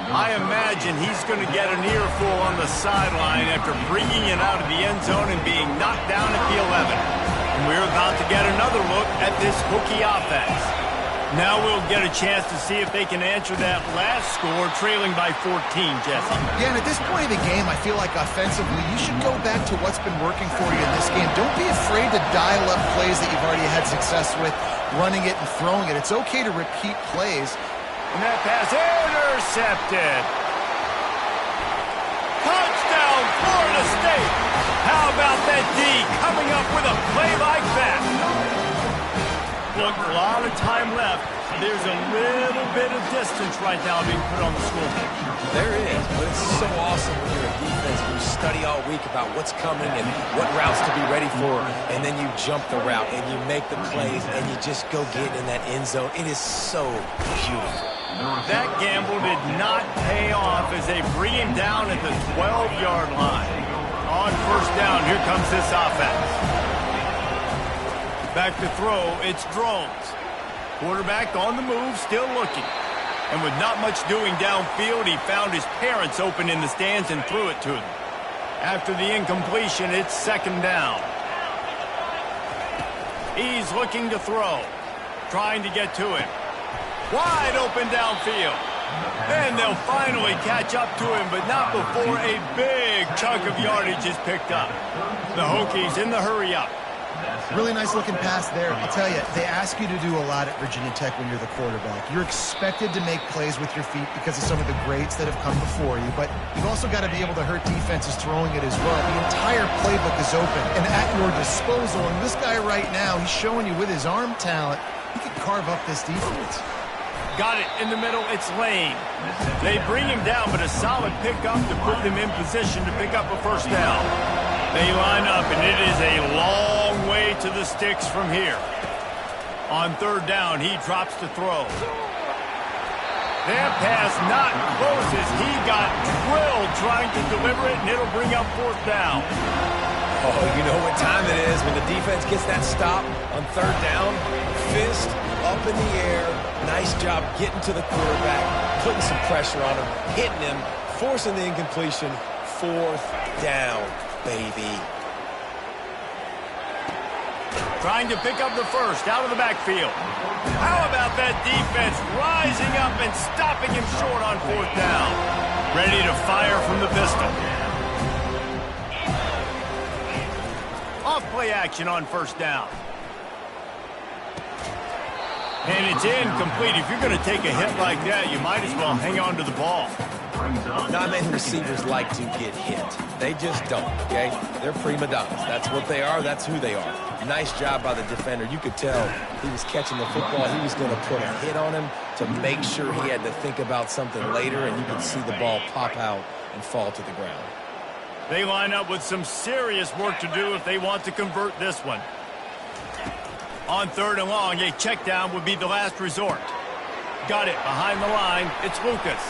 I imagine he's going to get an earful on the sideline after bringing it out of the end zone and being knocked down at the 11. And we're about to get another look at this Hokie offense. Now we'll get a chance to see if they can answer that last score, trailing by 14, Jesse. Yeah, and at this point of the game, I feel like offensively, you should go back to what's been working for you in this game. Don't be afraid to dial up plays that you've already had success with, running it and throwing it. It's okay to repeat plays. And that pass intercepted. Touchdown, Florida State. How about that D coming up with a play like that? Look, a lot of time left. There's a little bit of distance right now being put on the scoreboard. There is, but it's so awesome when you're a defense and you study all week about what's coming and what routes to be ready for, and then you jump the route and you make the plays and you just go get in that end zone. It is so beautiful. That gamble did not pay off as they bring him down at the 12-yard line. On first down, here comes this offense. Back to throw, it's Drones. Quarterback on the move, still looking. And with not much doing downfield, he found his parents open in the stands and threw it to them. After the incompletion, it's second down. He's looking to throw. Trying to get to him. Wide open downfield. And they'll finally catch up to him, but not before a big chunk of yardage is picked up. The Hokies in the hurry-up. Really nice looking pass there. I'll tell you, they ask you to do a lot at Virginia Tech when you're the quarterback. You're expected to make plays with your feet because of some of the greats that have come before you, but you've also got to be able to hurt defenses throwing it as well. The entire playbook is open and at your disposal, and this guy right now, he's showing you with his arm talent, he could carve up this defense. Got it in the middle, it's Lane. They bring him down, but a solid pickup to put them in position to pick up a first down. They line up, and it is a long way to the sticks from here. On third down, he drops to throw. That pass not close as he got drilled trying to deliver it, and it'll bring up fourth down. Oh, you know what time it is when the defense gets that stop on third down. Fist up in the air. Nice job getting to the quarterback, putting some pressure on him, hitting him, forcing the incompletion. Fourth down, baby. Trying to pick up the first out of the backfield. How about that defense rising up and stopping him short on fourth down? Ready to fire from the pistol. Off play action on first down. And it's incomplete. If you're going to take a hit like that, you might as well hang on to the ball. Not many receivers like to get hit. They just don't, okay? They're prima donnas. That's what they are. That's who they are. Nice job by the defender. You could tell he was catching the football. He was going to put a hit on him to make sure he had to think about something later, and you could see the ball pop out and fall to the ground. They line up with some serious work to do if they want to convert this one. On 3rd and long, a check down would be the last resort. Got it behind the line. It's Lucas.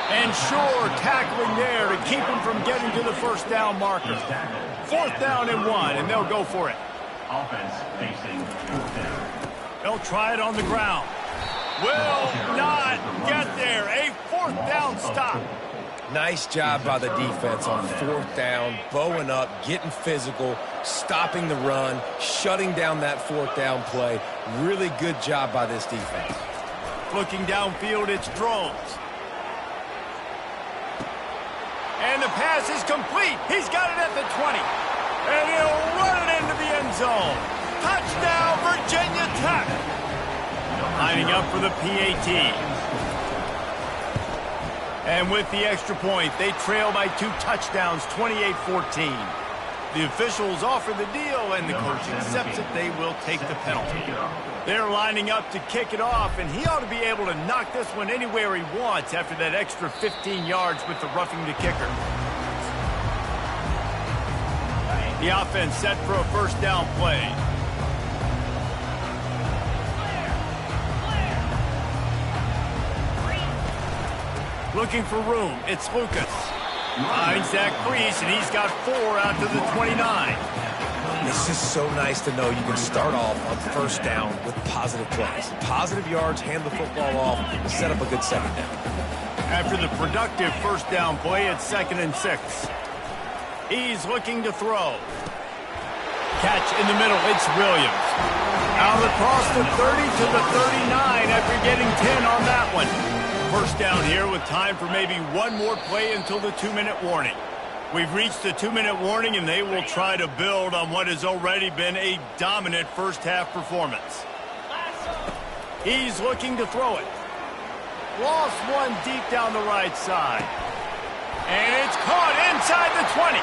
And Shore tackling there to keep him from getting to the first down marker. 4th down and 1, and they'll go for it. Offense facing 4th down. They'll try it on the ground. Will not get there. A 4th down stop. Nice job by the defense on 4th down, bowing up, getting physical, stopping the run, shutting down that 4th down play. Really good job by this defense. Looking downfield, it's Drones. And the pass is complete. He's got it at the 20. And he'll run it into the end zone. Touchdown, Virginia Tech. Lining up for the PAT. And with the extra point, they trail by 2 touchdowns, 28-14. The officials offer the deal, and the coach accepts it. They will take the penalty. They're lining up to kick it off, and he ought to be able to knock this one anywhere he wants after that extra 15 yards with the roughing the kicker. The offense set for a first down play. Looking for room. It's Lucas. Finds Zach Priest, and he's got 4 out to the 29. It's just so nice to know you can start off on first down with positive plays. Positive yards, hand the football off, and set up a good second down. After the productive first down play, it's 2nd and 6. He's looking to throw. Catch in the middle. It's Williams. Out across the 30 to the 39 after getting 10 on that one. First down here with time for maybe one more play until the 2-minute warning. We've reached the 2-minute warning, and they will try to build on what has already been a dominant first-half performance. He's looking to throw it. Lost one deep down the right side. And it's caught inside the 20.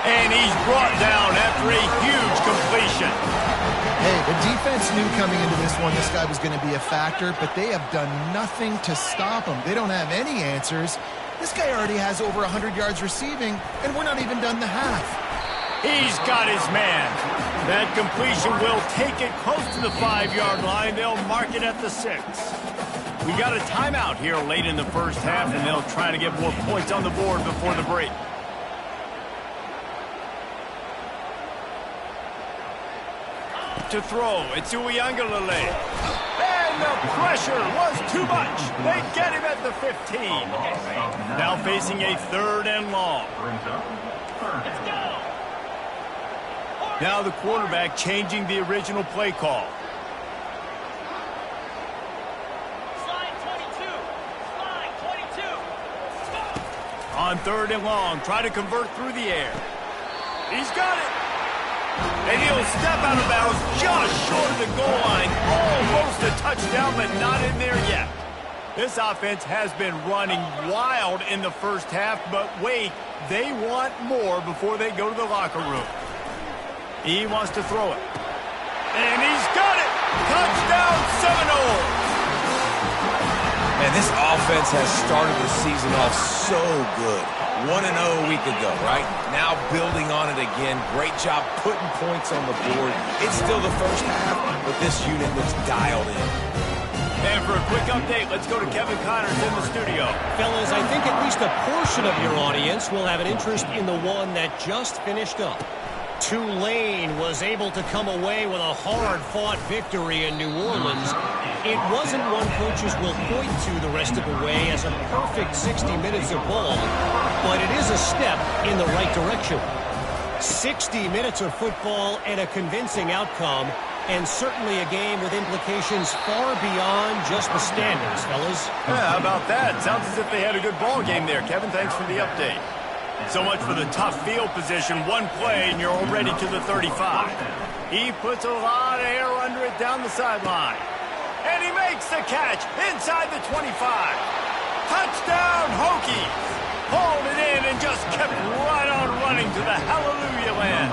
And he's brought down after a huge completion. Hey, the defense knew coming into this one this guy was going to be a factor, but they have done nothing to stop him. They don't have any answers. This guy already has over 100 yards receiving, and we're not even done the half. He's got his man. That completion will take it close to the 5-yard line. They'll mark it at the 6. We got a timeout here late in the first half, and they'll try to get more points on the board before the break. To throw, it's Uiagalelei. And the pressure was too much. They get him at the 15. Now facing a 3rd and long. Now the quarterback changing the original play call. On 3rd and long, try to convert through the air. He's got it. And he'll step out of bounds just short of the goal line. Almost a touchdown, but not in there yet. This offense has been running wild in the first half, but wait, they want more before they go to the locker room. He wants to throw it. And he's got it! Touchdown, Seminoles! And this offense has started the season off so good. 1-0 a week ago, right? Now building on it again. Great job putting points on the board. It's still the first half, but this unit looks dialed in. And for a quick update, let's go to Kevin Connors in the studio. Fellas, I think at least a portion of your audience will have an interest in the one that just finished up. Tulane was able to come away with a hard-fought victory in New Orleans. It wasn't one coaches will point to the rest of the way as a perfect 60 minutes of ball, but it is a step in the right direction. 60 minutes of football and a convincing outcome, and certainly a game with implications far beyond just the standings, fellas. Yeah, how about that? Sounds as if they had a good ball game there. Kevin, thanks for the update. So much for the tough field position. One play, and you're already to the 35. He puts a lot of air under it down the sideline. And he makes the catch inside the 25. Touchdown, Hokies. Hauled it in and just kept right on running to the hallelujah land.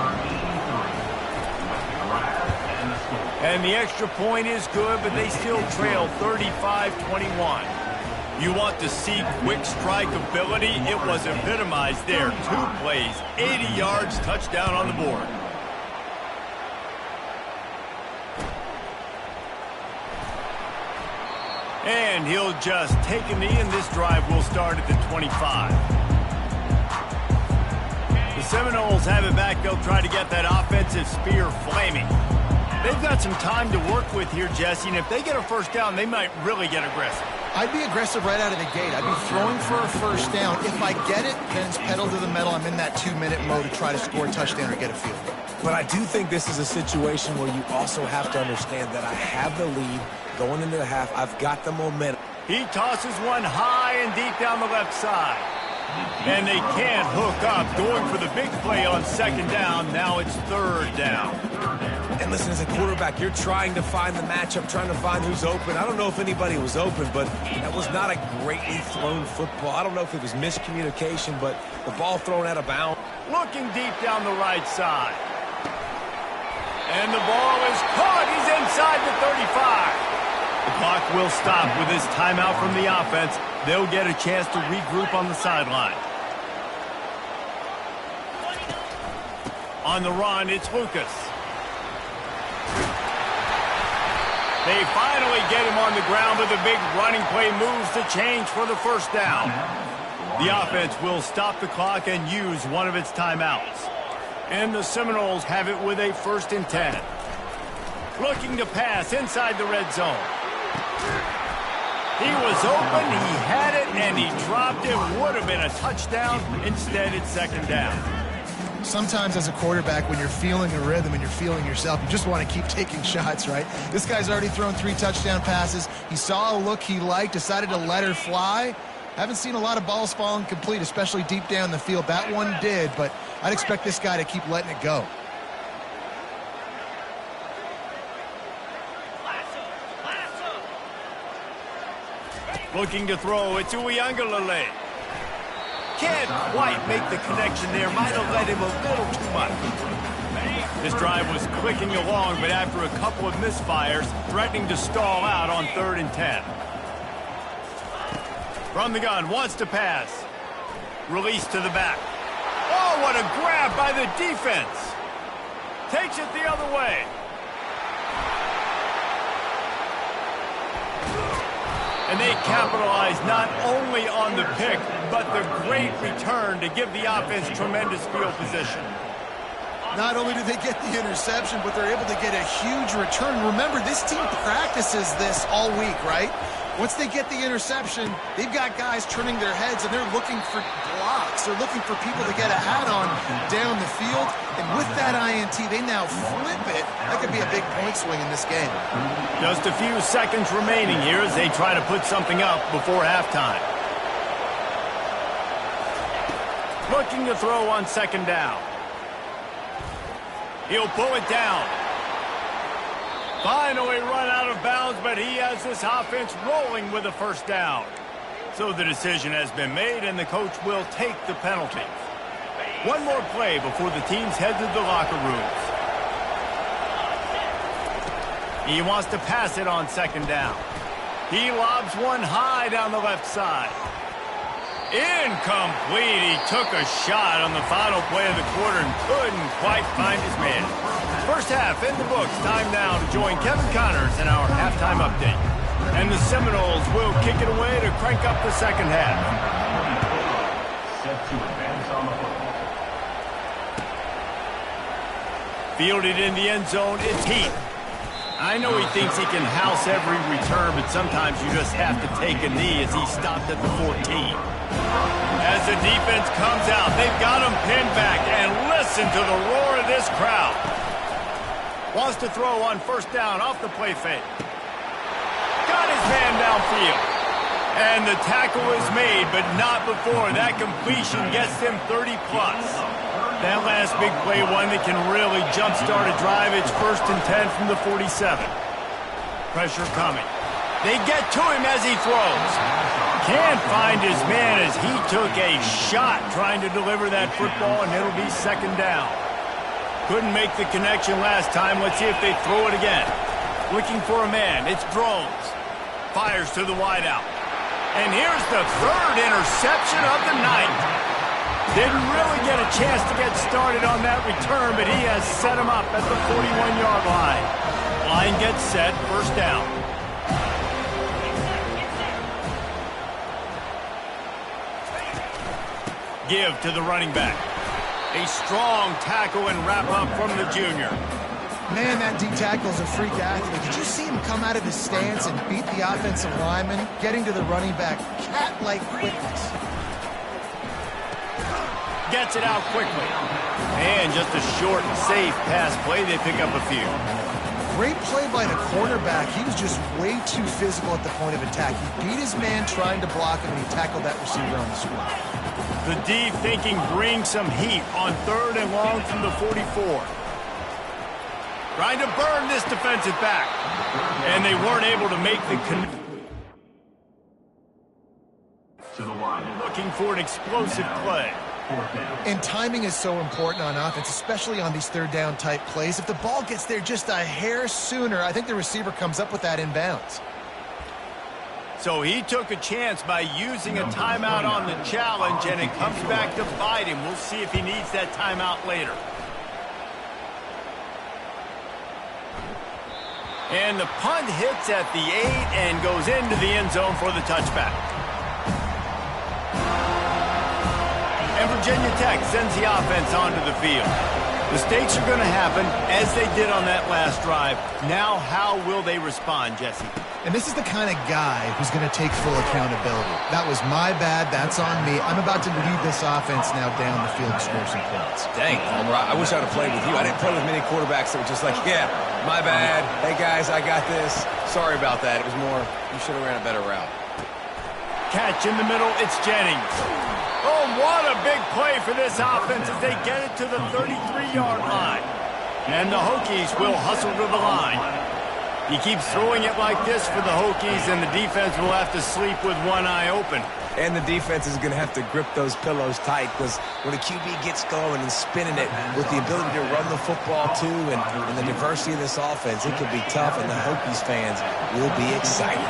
And the extra point is good, but they still trail 35-21. You want to see quick strike ability? It was epitomized there. 2 plays, 80 yards, touchdown on the board. And he'll just take a knee, and this drive will start at the 25. The Seminoles have it back. They'll try to get that offensive spear flaming. They've got some time to work with here, Jesse, and if they get a first down, they might really get aggressive. I'd be aggressive right out of the gate. I'd be throwing for a first down. If I get it, then it's pedal to the metal. I'm in that 2-minute mode to try to score a touchdown or get a field goal. But I do think this is a situation where you also have to understand that I have the lead going into the half. I've got the momentum. He tosses one high and deep down the left side. And they can't hook up. Going for the big play on second down. Now it's third down. And listen, as a quarterback, you're trying to find the matchup, trying to find who's open. I don't know if anybody was open, but that was not a greatly thrown football. I don't know if it was miscommunication, but the ball thrown out of bounds. Looking deep down the right side. And the ball is caught. He's inside the 35. The clock will stop with this timeout from the offense. They'll get a chance to regroup on the sideline. On the run, it's Lucas. They finally get him on the ground, but the big running play moves the change for the first down. The offense will stop the clock and use one of its timeouts. And the Seminoles have it with a 1st and 10. Looking to pass inside the red zone. He was open, he had it, and he dropped it. Would have been a touchdown. Instead, it's second down. Sometimes as a quarterback, when you're feeling a rhythm and you're feeling yourself, you just want to keep taking shots, right? This guy's already thrown 3 touchdown passes. He saw a look he liked, decided to let her fly. Haven't seen a lot of balls falling complete, especially deep down the field. That one did, but I'd expect this guy to keep letting it go. Looking to throw, it's Uiagalelei. Can't quite make the connection there. Might have led him a little too much. This drive was clicking along, but after a couple of misfires, threatening to stall out on 3rd and 10. From the gun, wants to pass. Release to the back. Oh, what a grab by the defense. Takes it the other way. And they capitalize not only on the pick, but the great return to give the offense tremendous field position. Not only do they get the interception, but they're able to get a huge return. Remember, this team practices this all week, right? Once they get the interception, they've got guys turning their heads, and they're looking for blocks. They're looking for people to get a hat on down the field. And with that INT, they now flip it. That could be a big point swing in this game. Just a few seconds remaining here as they try to put something up before halftime. Looking to throw on second down. He'll pull it down. Finally run out of bounds, but he has this offense rolling with a first down. So the decision has been made, and the coach will take the penalty. One more play before the teams head to the locker rooms. He wants to pass it on second down. He lobs one high down the left side. Incomplete. He took a shot on the final play of the quarter and couldn't quite find his man. First half in the books. Time now to join Kevin Connors in our halftime update. And the Seminoles will kick it away to crank up the second half. Set to advance on the football. Fielded in the end zone, it's Heath. I know he thinks he can house every return, but sometimes you just have to take a knee as he stopped at the 14. As the defense comes out, they've got him pinned back, and listen to the roar of this crowd. Wants to throw on first down off the play fake. Got his man downfield. And the tackle is made, but not before. That completion gets him 30-plus. That last big play, one that can really jumpstart a drive. It's 1st and 10 from the 47. Pressure coming. They get to him as he throws. Can't find his man as he took a shot trying to deliver that football, and it'll be second down. Couldn't make the connection last time. Let's see if they throw it again. Looking for a man. It's Drones. Fires to the wideout. And here's the third interception of the night. Didn't really get a chance to get started on that return, but he has set him up at the 41-yard line. Line gets set, first down. Give to the running back. A strong tackle and wrap-up from the junior. Man, that D-tackle's a freak athlete. Did you see him come out of his stance and beat the offensive lineman, getting to the running back? Cat-like quickness. Gets it out quickly. And just a short and safe pass play. They pick up a few. Great play by the cornerback. He was just way too physical at the point of attack. He beat his man trying to block him, and he tackled that receiver on the squat. The D thinking bring some heat on 3rd and long from the 44. Trying to burn this defensive back. And they weren't able to make the To the line. looking for an explosive play. And timing is so important on offense, especially on these third down type plays. If the ball gets there just a hair sooner, I think the receiver comes up with that inbounds. So he took a chance by using a timeout on the challenge, and it comes back to bite him. We'll see if he needs that timeout later. And the punt hits at the 8 and goes into the end zone for the touchback. And Virginia Tech sends the offense onto the field. Mistakes are going to happen, as they did on that last drive. Now, how will they respond, Jesse? And this is the kind of guy who's going to take full accountability. That was my bad. That's on me. I'm about to lead this offense now down the field and score some points. Dang, Palmer, I wish I would have played with you. I didn't play with many quarterbacks that were just like, yeah, my bad. Hey, guys, I got this. Sorry about that. It was more, you should have ran a better route. Catch in the middle, it's Jennings. Oh, what a big play for this offense as they get it to the 33-yard line. And the Hokies will hustle to the line. He keeps throwing it like this for the Hokies, and the defense will have to sleep with one eye open. And the defense is going to have to grip those pillows tight, because when a QB gets going and spinning it with the ability to run the football too and the diversity of this offense, it could be tough, and the Hokies fans will be excited.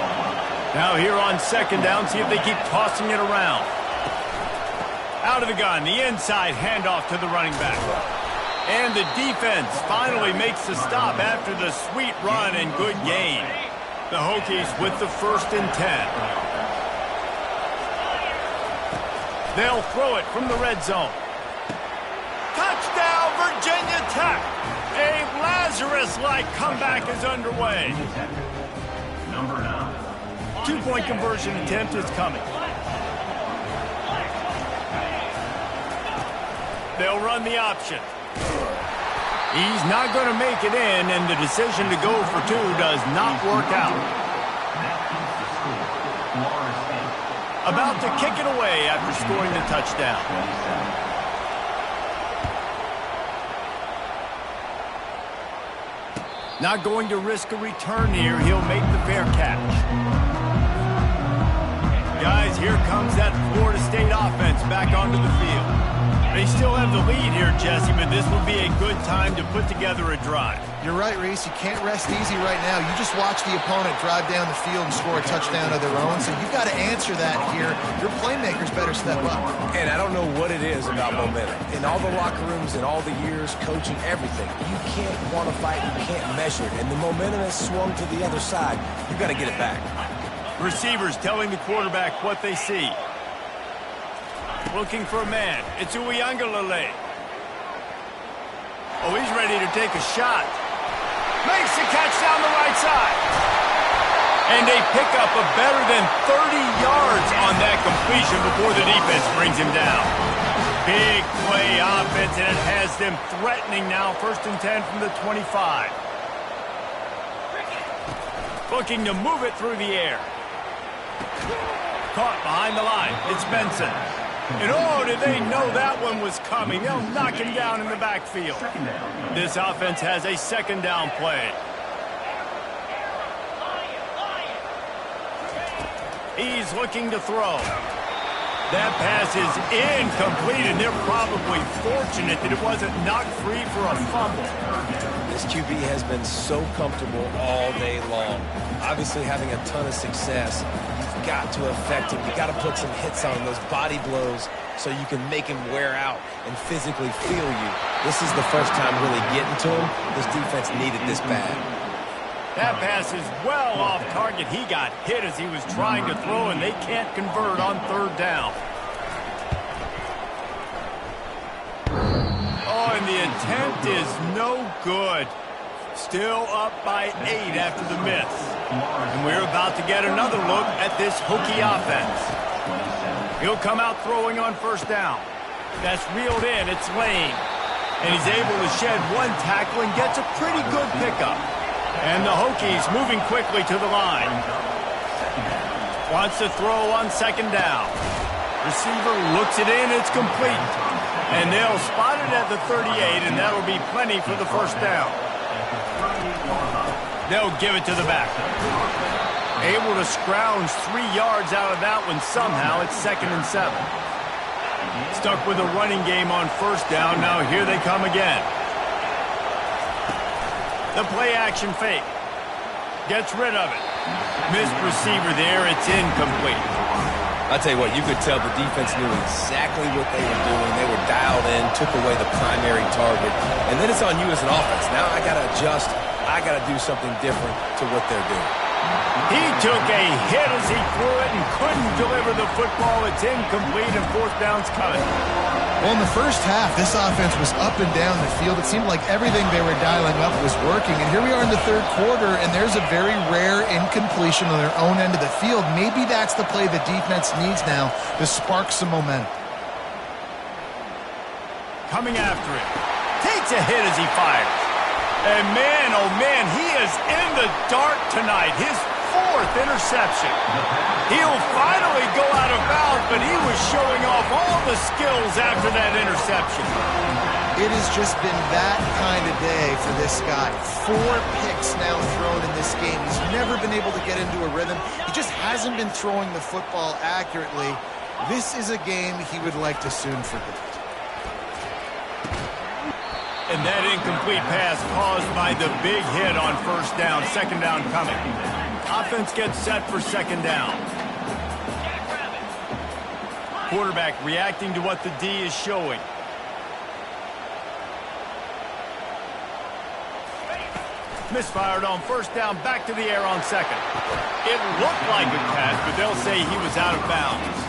Now here on second down, see if they keep tossing it around. Out of the gun, the inside handoff to the running back. And the defense finally makes the stop after the sweet run and good gain. The Hokies with the 1st and 10. They'll throw it from the red zone. Touchdown, Virginia Tech! A Lazarus-like comeback is underway. Number 9. 2-point conversion attempt is coming. They'll run the option. He's not going to make it in, and the decision to go for 2 does not work out. About to kick it away after scoring the touchdown. Not going to risk a return here. He'll make the fair catch. Guys, here comes that Florida State offense back onto the field. They still have the lead here, Jesse, but this would be a good time to put together a drive. You're right, Reese. You can't rest easy right now. You just watch the opponent drive down the field and score a touchdown of their own, so you've got to answer that here. Your playmakers better step up. And I don't know what it is about momentum. In all the locker rooms, in all the years, coaching, everything, you can't quantify it, you can't measure it. And the momentum has swung to the other side. You've got to get it back. Receivers telling the quarterback what they see. Looking for a man. It's Uiagalelei. Oh, he's ready to take a shot. Makes the catch down the right side. And they pick up a better than 30 yards on that completion before the defense brings him down. Big play offense, and it has them threatening now. 1st and 10 from the 25. Looking to move it through the air. Caught behind the line. It's Benson. And oh, did they know that one was coming. They'll knock him down in the backfield. This offense has a 2nd down play. He's looking to throw. That pass is incomplete, and they're probably fortunate that it wasn't knocked free for a fumble. This QB has been so comfortable all day long. Obviously having a ton of success. You've got to affect him. You've got to put some hits on him, those body blows, so you can make him wear out and physically feel you. This is the first time really getting to him. This defense needed this bad. That pass is well off target. He got hit as he was trying to throw, and they can't convert on third down. Oh, and the attempt is no good. Still up by 8 after the miss. And we're about to get another look at this Hokie offense. He'll come out throwing on first down. That's reeled in. It's Lane. And he's able to shed one tackle and gets a pretty good pickup. And the Hokies moving quickly to the line. Wants to throw on second down. Receiver looks it in. It's complete. And they'll spot it at the 38, and that'll be plenty for the first down. They'll give it to the back. Able to scrounge 3 yards out of that one somehow. It's 2nd and 7. Stuck with a running game on first down. Now here they come again. The play-action fake. Gets rid of it. Missed receiver there. It's incomplete. I'll tell you what, you could tell the defense knew exactly what they were doing. They were dialed in, took away the primary target. And then it's on you as an offense. Now I got to adjust. I got to do something different to what they're doing. He took a hit as he threw it and couldn't deliver the football. It's incomplete, and fourth down's coming. Well, in the first half, this offense was up and down the field. It seemed like everything they were dialing up was working. And here we are in the third quarter, and there's a very rare incompletion on their own end of the field. Maybe that's the play the defense needs now to spark some momentum. Coming after it. Takes a hit as he fires. And man, oh man, he is in the dark tonight. His 4th interception. He'll finally go out of bounds, but he was showing off all the skills after that interception. It has just been that kind of day for this guy. 4 picks now thrown in this game. He's never been able to get into a rhythm. He just hasn't been throwing the football accurately. This is a game he would like to soon forget. And that incomplete pass caused by the big hit on first down. Second down coming. Offense gets set for second down. Quarterback reacting to what the D is showing. Misfired on first down, back to the air on second. It looked like a catch, but they'll say he was out of bounds.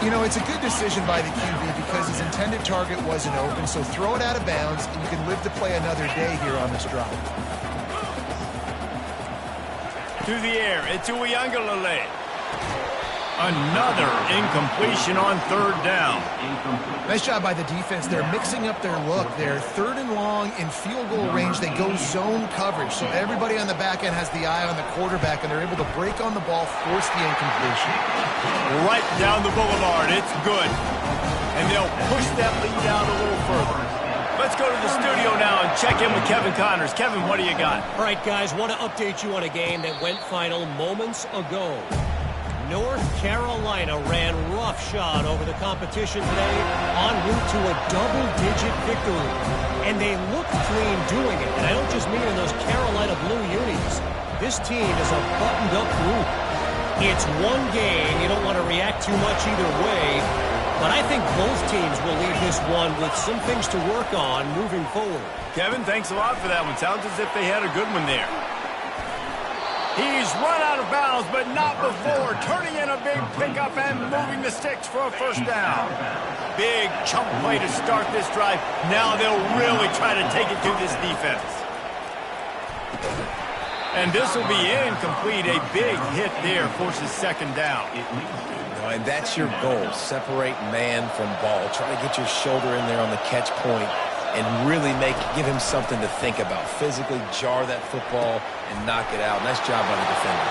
You know, it's a good decision by the QB because his intended target wasn't open, so throw it out of bounds, and you can live to play another day here on this drive. To the air, it's Uiagalelei. Another incompletion on third down. Nice job by the defense. They're mixing up their look. They're 3rd and long in field goal range. They go zone coverage, so everybody on the back end has the eye on the quarterback, and they're able to break on the ball, force the incompletion. Right down the boulevard. It's good. And they'll push that lead out a little further. Let's go to the studio now and check in with Kevin Connors. Kevin, what do you got? All right, guys, want to update you on a game that went final moments ago. North Carolina ran roughshod over the competition today en route to a double-digit victory. And they looked clean doing it. And I don't just mean in those Carolina blue unis. This team is a buttoned-up group. It's one game. You don't want to react too much either way. But I think both teams will leave this one with some things to work on moving forward. Kevin, thanks a lot for that one. Sounds as if they had a good one there. He's run out of bounds, but not before. Turning in a big pickup and moving the sticks for a first down. Big chunk play to start this drive. Now they'll really try to take it to this defense. And this will be incomplete. A big hit there forces second down. And that's your goal. Separate man from ball. Try to get your shoulder in there on the catch point and really give him something to think about. Physically jar that football and knock it out. Nice job by the defender.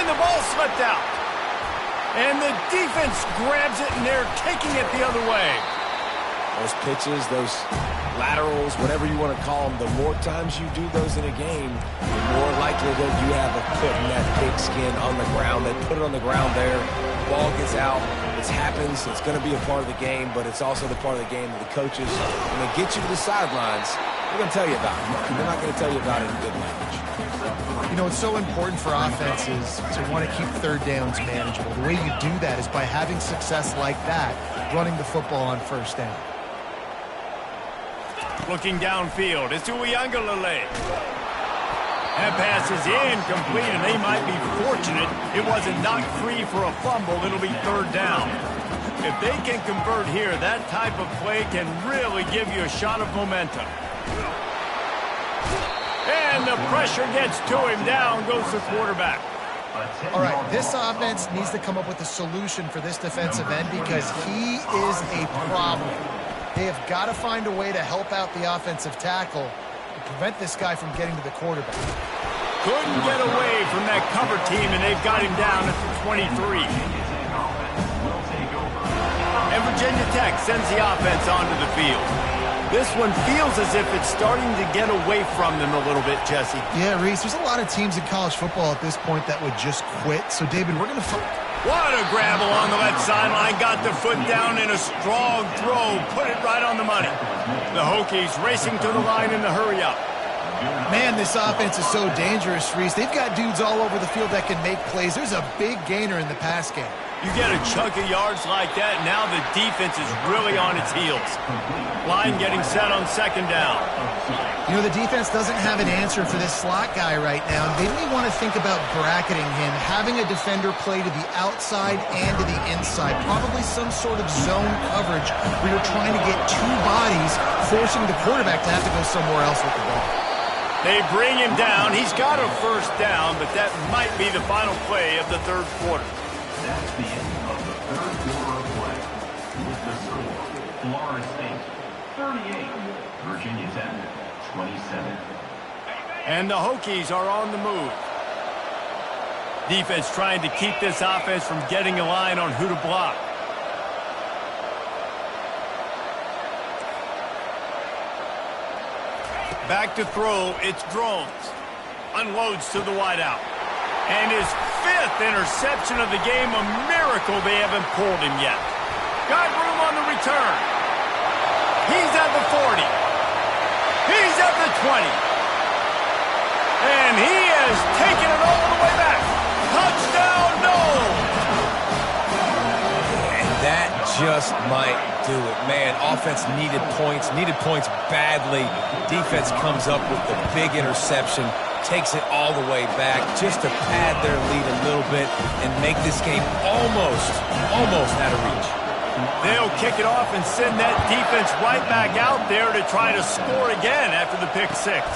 And the ball slipped out. And the defense grabs it, and they're taking it the other way. those pitches, those laterals, whatever you want to call them, the more times you do those in a game, the more likelihood you have of putting that pigskin on the ground. They put it on the ground there. Ball gets out. It happens. It's going to be a part of the game, but it's also the part of the game that the coaches, when they get you to the sidelines, they're going to tell you about it. They're not going to tell you about it in good language. You know, it's so important for offenses to want to keep third downs manageable. The way you do that is by having success like that, running the football on first down. Looking downfield, it's Uiagalelei. That pass is incomplete, and they might be fortunate it wasn't knocked free for a fumble. It'll be third down. If they can convert here, that type of play can really give you a shot of momentum. And the pressure gets to him. Down goes the quarterback. All right, this offense needs to come up with a solution for this defensive end because he is a problem. They have got to find a way to help out the offensive tackle to prevent this guy from getting to the quarterback. Couldn't get away from that cover team, and they've got him down at the 23. And Virginia Tech sends the offense onto the field. This one feels as if it's starting to get away from them a little bit, Jesse. Yeah, Reese, there's a lot of teams in college football at this point that would just quit. So, David, we're going to... What a grab along the left sideline. Got the foot down in a strong throw. Put it right on the money. The Hokies racing to the line in the hurry-up. Man, this offense is so dangerous, Reese. They've got dudes all over the field that can make plays. There's a big gainer in the pass game. You get a chunk of yards like that, now the defense is really on its heels. Line getting set on second down. You know, the defense doesn't have an answer for this slot guy right now. They may want to think about bracketing him, having a defender play to the outside and to the inside. Probably some sort of zone coverage where you're trying to get two bodies, forcing the quarterback to have to go somewhere else with the ball. They bring him down. He's got a first down, but that might be the final play of the third quarter. That's the end of the third quarter of play. With the score, Florida State 38, Virginia Tech 27. And the Hokies are on the move. Defense trying to keep this offense from getting a line on who to block. Back to throw, it's Drones. Unloads to the wideout. And his fifth interception of the game, a miracle they haven't pulled him yet. Got room on the return. He's at the 40. He's at the 20. And he has taken it all the way back. Touchdown, Noles! And that just might do it. Man, offense needed points badly. Defense comes up with the big interception, takes it all the way back just to pad their lead a little bit and make this game almost out of reach. They'll kick it off and send that defense right back out there to try to score again after the pick six.